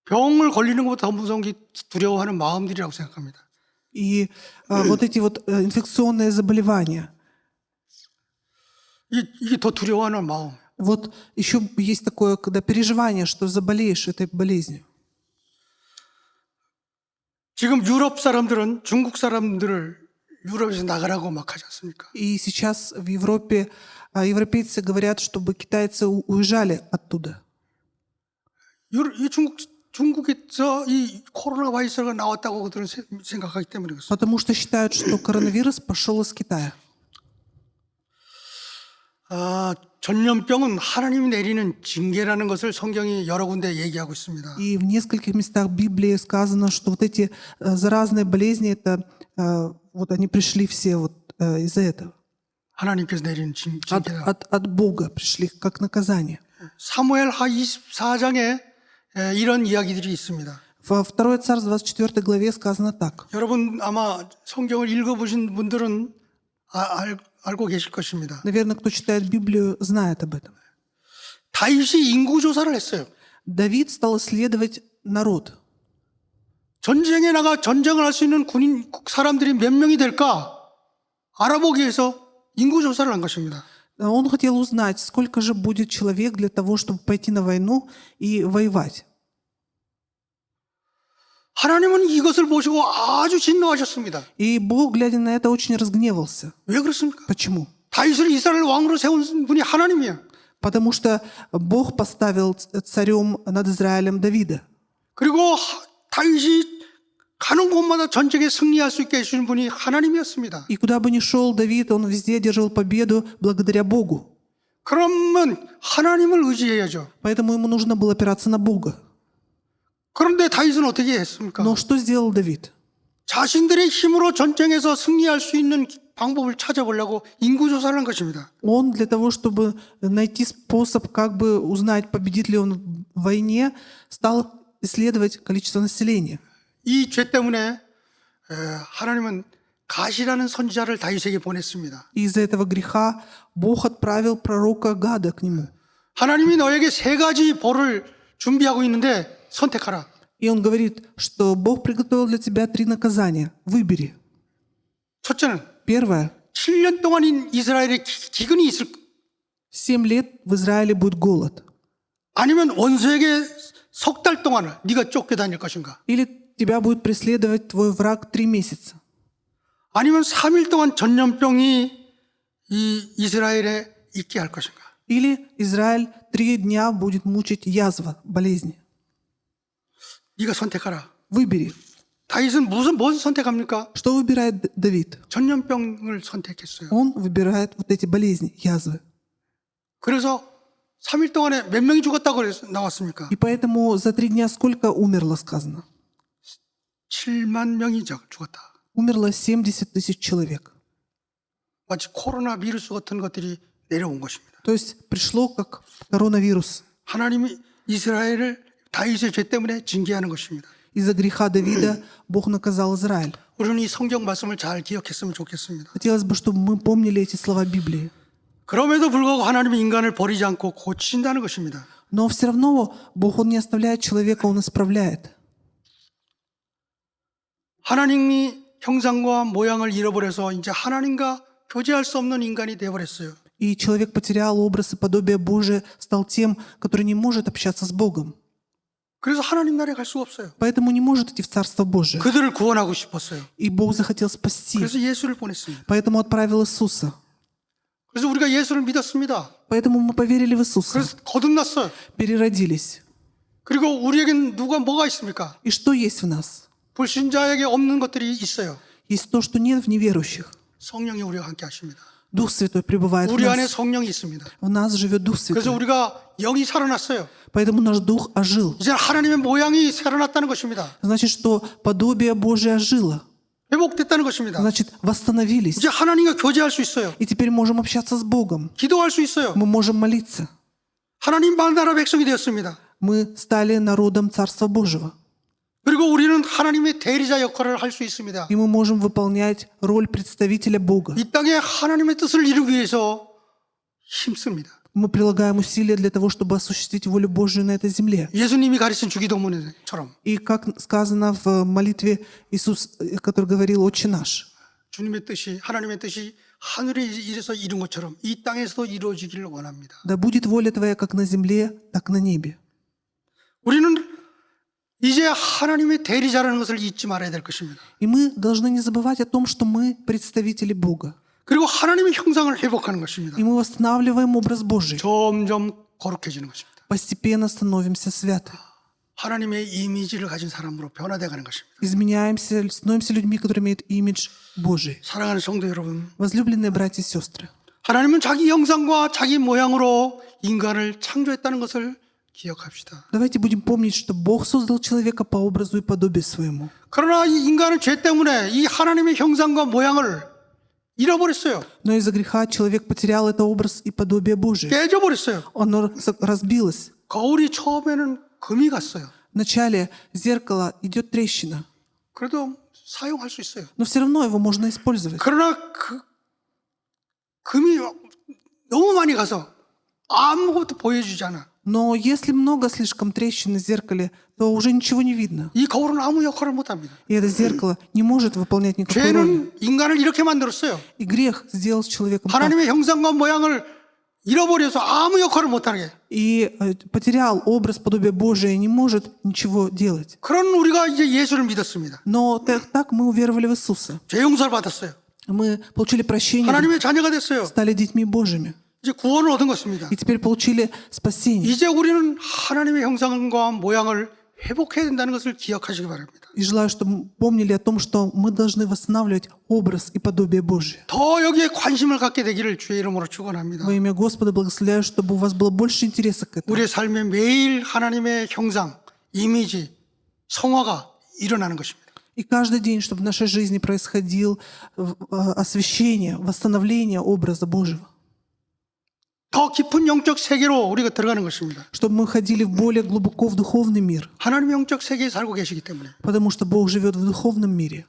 병을 걸리는 것보다 더 무서운 게 두려워하는 마음들이라고 생각합니다. И вот эти вот инфекционные заболевания. 이게 더 두려워하는 마음. Вот еще есть такое, когда переживание, что заболеешь этой болезнью. 지금 유럽 사람들은 중국 사람들을 유럽에서 나가라고 막 하지 않습니까? И сейчас в Европе европейцы говорят, чтобы китайцы уезжали оттуда. 이 중국에서 이 코로나 바이러스가 나왔다고 그들은 생각하기 때문에 그렇습니다. Потому что считают, что коронавирус пошел из Китая. 전염병은 하나님이 내리는 징계라는 것을 성경이 여러 군데 얘기하고 있습니다. И в нескольких местах Библии сказано, что вот эти заразные болезни, это вот они пришли все вот из-за этого. 하나님께서 내리는 징계다. От Бога пришли как наказание. 사무엘하 24장에 이런 이야기들이 있습니다. Во 2 Царств 24 главе сказано так. 여러분 아마 성경을 읽어보신 분들은 알고 계실 것입니다. Наверное, кто читает Библию, знает об этом. 다윗이 인구 조사를 했어요. Давид стал исследовать народ. 전쟁에 나가 전쟁을 할 수 있는 군인 사람들이 몇 명이 될까 알아보기 위해서 인구 조사를 한 것입니다. Он хотел узнать, сколько же будет человек для того, чтобы пойти на войну и воевать. 하나님은 이것을 보시고 아주 진노하셨습니다. И Бог, глядя на это, очень разгневался. 왜 그렇습니까? Почему? 다윗을 이스라엘 왕으로 세운 분이 하나님이에요. Потому что Бог поставил царем над Израилем Давида. 그리고 다윗이 가는 곳마다 전쟁에 승리할 수 있게 해주신 분이 하나님이었습니다. И куда бы ни шел Давид, он везде одержал победу благодаря Богу. 그러면 하나님을 의지해야죠. Поэтому ему нужно было опираться на Бога. 그런데 다윗은 어떻게 했습니까? Но что сделал Давид? 자신들의 힘으로 전쟁에서 승리할 수 있는 방법을 찾아보려고 인구조사를 한 것입니다. Он для того, чтобы найти способ, как бы узнать, победит ли он в войне, стал исследовать количество населения. 이 죄 때문에 하나님은 가시라는 선지자를 다윗에게 보냈습니다. И из-за этого греха Бог отправил пророка Гада к нему. 하나님이 너에게 세 가지 벌을 준비하고 있는데 선택하라. И он говорит, что Бог приготовил для тебя 3 наказания. Выбери. 첫째는 Первое. 7년 동안 이스라엘에 기근이 있을 7 лет в Израиле будет голод. 아니면 원수에게 석 달 동안 네가 쫓겨다닐 것인가? Или тебя будет преследовать твой враг 3 месяца. 아니면 3일 동안 전염병이 이 이스라엘에 있게 할 것인가? Или Израиль 3 дня будет мучить язва, болезни. 네가 선택하라. Выбери. 다윗은 무엇을 선택합니까? Что выбирает Давид? 전염병을 선택했어요. Он выбирает вот эти болезни, язвы. 그래서 3일 동안에 몇 명이 죽었다고 나왔습니까? И поэтому за 3 дня сколько умерло, сказано? 7만 명이 죽었다. Умерло 70 000 человек. 마치 코로나 비루스 같은 것들이 내려온 것입니다. То есть пришло как коронавирус. 하나님이 이스라엘을 다윗의 죄 때문에 징계하는 것입니다. Из-за греха Давида Бог наказал Израиль. 우리는 이 성경 말씀을 잘 기억했으면 좋겠습니다. Хотелось бы, чтобы мы помнили эти слова Библии. 그럼에도 불구하고 하나님은 인간을 버리지 않고 고친다는 것입니다. Но все равно Бог, Он не оставляет человека, Он исправляет. 하나님이 형상과 모양을 잃어버려서 이제 하나님과 교제할 수 없는 인간이 되어버렸어요. И человек потерял образ и подобие Божие, стал тем, который не может общаться с Богом. 그래서 하나님 나라에 갈 수가 없어요. Поэтому не может идти в Царство Божие. 그들을 구원하고 싶었어요. И Бог захотел спасти. 그래서 예수를 보냈습니다. Поэтому отправил Иисуса. 그래서 우리가 예수를 믿었습니다. Поэтому мы поверили в Иисуса. 그래서 거듭났어요. Переродились. 그리고 우리에겐 뭐가 있습니까? И что есть в нас? 불신자에게 없는 것들이 있어요. Есть то, что нет в неверующих. 성령이 우리와 함께 하십니다. Дух Святой пребывает в 우리 안에 нас. 성령이 있습니다. В нас живет Дух 그래서 Святой. 우리가 영이 살아났어요. Поэтому наш Дух ожил. 이제 하나님의 모양이 살아났다는 것입니다. Значит, что подобие Божие ожило. 회복됐다는 것입니다. Значит, восстановились. 이제 하나님과 교제할 수 있어요. И теперь можем общаться с Богом. 기도할 수 있어요. Мы можем молиться. 하나님 나라 백성이 되었습니다. Мы стали народом Царства Божьего. 그리고 우리는 하나님의 대리자 역할을 할 수 있습니다. И мы можем выполнять роль представителя Бога. 이 땅에 하나님의 뜻을 이루기 위해서 힘씁니다. Мы прилагаем усилия для того, чтобы осуществить волю Божию на этой земле. 예수님이 가르친 주기도문처럼 И как сказано в молитве Иисус, который говорил «Отче наш», 주님의 뜻이 하나님의 뜻이 하늘에 이래서 이룬 것처럼 이 땅에서도 이루어지기를 원합니다. «Да будет воля Твоя как на земле, так на небе». 우리는 이제 하나님의 대리자라는 것을 잊지 말아야 될 것입니다. И мы должны не забывать о том, что мы представители Бога. 그리고 하나님의 형상을 회복하는 것입니다. И мы восстанавливаем образ Божий. 점점 거룩해지는 것입니다. Постепенно становимся святы. 하나님의 이미지를 가진 사람으로 변화되어가는 것입니다. Изменяемся, становимся людьми, которые имеют имидж Божий. 사랑하는 성도 여러분, Возлюбленные братья и сестры, 하나님은 자기 형상과 자기 모양으로 인간을 창조했다는 것을 기억합시다. давайте будем помнить, что Бог создал человека по образу и подобию своему. 그러나 이 인간은 죄 때문에 이 하나님의 형상과 모양을 잃어버렸어요. Но из-за греха человек потерял это образ и подобие Божие. 깨져버렸어요. Оно разбилось. 거울이 처음에는 금이 갔어요. Вначале зеркало идет трещина, 그래도 사용할 수 있어요. но все равно его можно использовать. 그러나 금이 너무 많이 가서 아무것도 보여주지 않아. Но если много слишком трещин в зеркале, то уже ничего не видно. 이 거울은 아무 역할을 못합니다. И это зеркало не может выполнять никакой роли. 죄는 인간을 이렇게 만들었어요. И грех сделал с человеком так. 하나님의 형상과 모양을 잃어버려서 아무 역할을 못하게. И потерял образ, подобие Божие, и не может ничего делать. 그런 우리가 이제 예수를 믿었습니다. Но так мы уверовали в Иисуса. 죄 용서를 받았어요. Мы получили прощение, 하나님의 자녀가 됐어요. стали детьми Божьими. 이제 구원을 얻은 것입니다. И теперь получили спасение. 이제 우리는 하나님의 형상과 모양을 회복해야 된다는 것을 기억하시기 바랍니다. И желаю, чтобы помнили о том, что мы должны восстанавливать образ и подобие Божие. 더 여기에 관심을 갖게 되기를 주의 이름으로 축원합니다. Во имя Господа благословляю, чтобы у вас было больше интереса к этому. 우리의 삶에 매일 하나님의 형상, 이미지, 성화가 일어나는 것입니다. И каждый день, чтобы в нашей жизни происходило освящение, восстановление образа Божьего. 더 깊은 영적 세계로 우리가 들어가는 것입니다. Чтобы мы ходили более глубоко в духовный мир. 하나님의 영적 세계에 살고 계시기 때문에 Потому что Бог живет в духовном мире.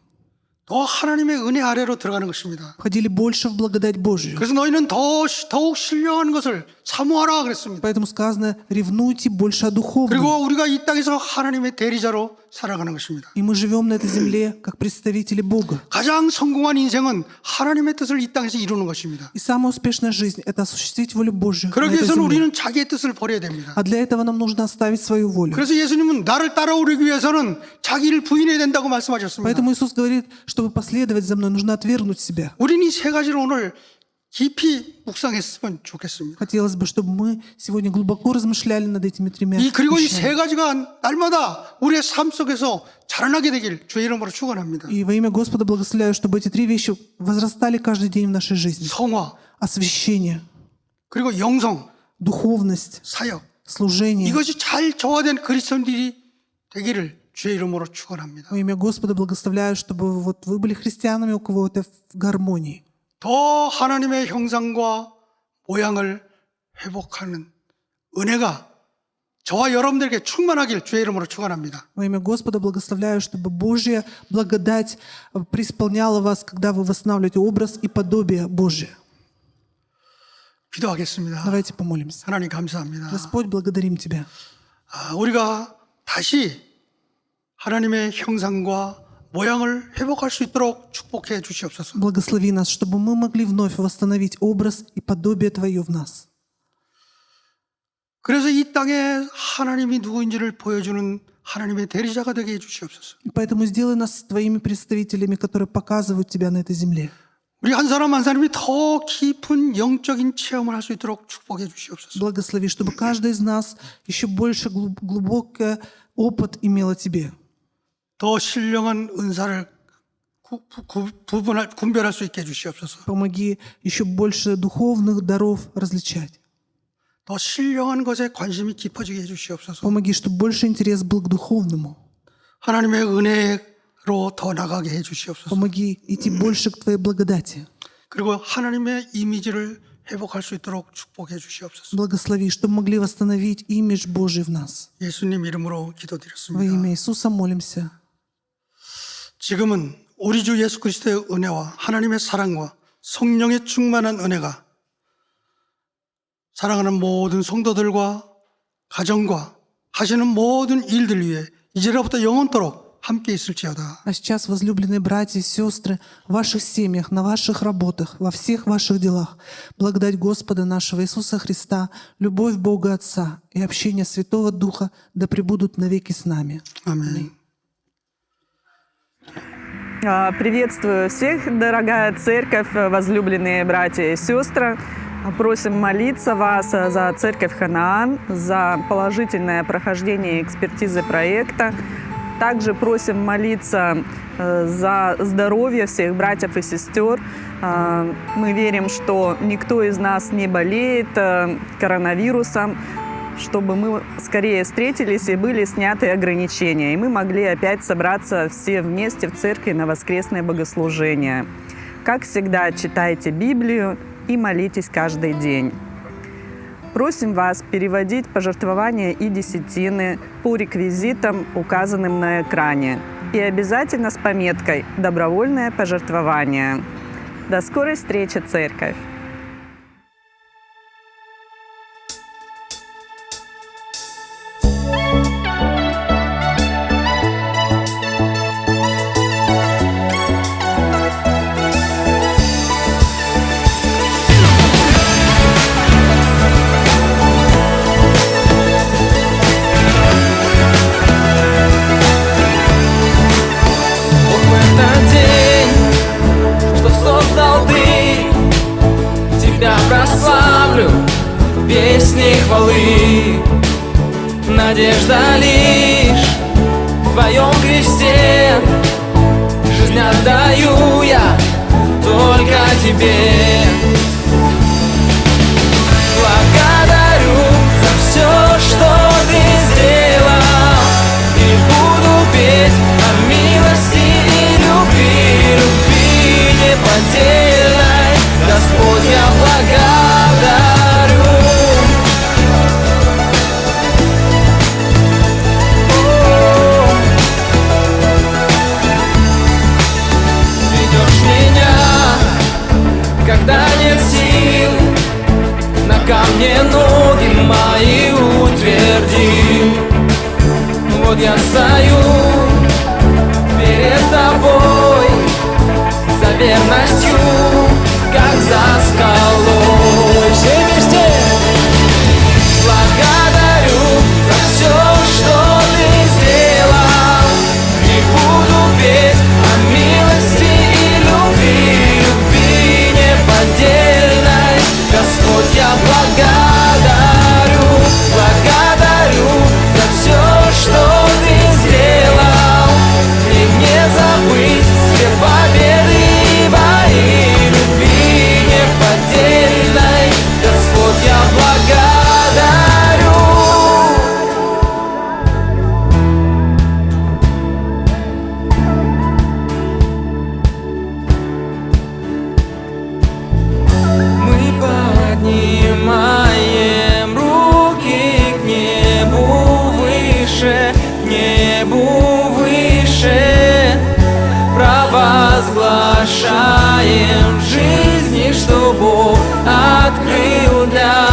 더 하나님의 은혜 아래로 들어가는 것입니다. Входили больше в благодать Божию. 그래서 너희는 더욱 신령한 것을 사모하라 그랬습니다. Поэтому сказано, ревнуйте больше о духовном. 그리고 우리가 이 땅에서 하나님의 대리자로 살아가는 것입니다. И мы живем на этой земле как представители Бога. 가장 성공한 인생은 하나님의 뜻을 이 땅에서 이루는 것입니다. И самая успешная жизнь – это осуществить волю Божью на 그러기 этой 위해서는 земле. 우리는 자기의 뜻을 버려야 됩니다. А для этого нам нужно оставить свою волю. 그래서 예수님은 나를 따라오기 위해서는 자기를 부인해야 된다고 말씀하셨습니다. Поэтому Иисус говорит, чтобы последовать за мной, нужно отвергнуть себя. 우리는 이 세 가지를 오늘 깊이 묵상했으면 좋겠습니다. Хотелось бы, чтобы мы сегодня глубоко размышляли над этими тремя 그리고 이 вещами. 세 가지가 날마다 우리의 삶 속에서 자라나게 되길 주의 이름으로 축원합니다. И во имя Господа благословляю, чтобы эти три вещи возрастали каждый день в нашей жизни. 성화, Освящение, 그리고 영성, духовность, 사역. служение. 이것이 잘 조화된 그리스도인들이 되기를 주의 이름으로 축원합니다. Во имя Господа благословляю, чтобы вот вы были христианами, у кого это в гармонии. 더 하나님의 형상과 모양을 회복하는 은혜가 저와 여러분들에게 충만하길 주의 이름으로 축원합니다. Во имя Господа благословляю, чтобы Божья благодать преисполняла вас, когда вы восстанавливаете образ и подобие Божие. 기도하겠습니다. Давайте помолимся. 하나님 감사합니다. Господь, благодарим Тебя. 우리가 다시 하나님의 형상과 모양을 회복할 수 있도록 축복해 주시옵소서. Благослови нас, чтобы мы могли вновь восстановить образ и подобие Твое в нас. 그래서 이 땅에 하나님이 누구인지를 보여주는 하나님의 대리자가 되게 해 주시옵소서. И поэтому сделай нас Твоими представителями, которые показывают Тебя на этой земле. 우리 한 사람 한 사람이 더 깊은 영적인 체험을 할 수 있도록 축복해 주시옵소서. Благослови, чтобы каждый из нас еще больше глубокий опыт имел о Тебе. 더 신령한 은사를 분별할 수 있게 해 주시옵소서. Помоги еще больше духовных даров различать. 더 신령한 것에 관심이 깊어지게 해 주시옵소서. Помоги, чтобы больше интерес был к духовному. 하나님의 은혜로 더 나가게 해 주시옵소서. Помоги идти больше к Твоей благодати. 그리고 하나님의 이미지를 회복할 수 있도록 축복해 주시옵소서. Благослови, чтобы могли восстановить имидж Божий в нас. 예수님 이름으로 Во 기도드렸습니다. имя Иисуса молимся. 지금은 우리 주 예수 그리스도의 은혜와 하나님의 사랑과 성령의 충만한 은혜가 사랑하는 모든 성도들과 가정과 하시는 모든 일들 위해 이제로부터 영원토록 함께 있을지어다. А сейчас, возлюбленные братья и сестры, в ваших семьях, на ваших работах, во всех ваших делах, благодать Господа нашего Иисуса Христа, любовь Бога Отца и общение Святого Духа да пребудут навеки с нами. 아멘. Приветствую всех, дорогая церковь, возлюбленные братья и сестры. Просим молиться вас за церковь Ханаан, за положительное прохождение экспертизы проекта. Также просим молиться за здоровье всех братьев и сестер. Мы верим, что никто из нас не болеет коронавирусом, чтобы мы скорее встретились и были сняты ограничения, и мы могли опять собраться все вместе в церкви на воскресное богослужение. Как всегда, читайте Библию и молитесь каждый день. Просим вас переводить пожертвования и десятины по реквизитам, указанным на экране. И обязательно с пометкой «Добровольное пожертвование». До скорой встречи, церковь! Песни хвалы, надежда лишь в Твоем кресте. Жизнь отдаю я только Тебе. Благодарю за все, что Ты сделал, и буду петь о милости и любви, любви неподдельной. Господь, я благодарю. Когда нет сил, на камне ноги мои утверди. Вот я стою перед Тобой за верностью, как за скалой. Все вместе благодарю за все, что Ты сделал, и буду петь о милости и любви, любви неподдельной. судьбу выше, провозглашаем в жизни, что Бог открыл для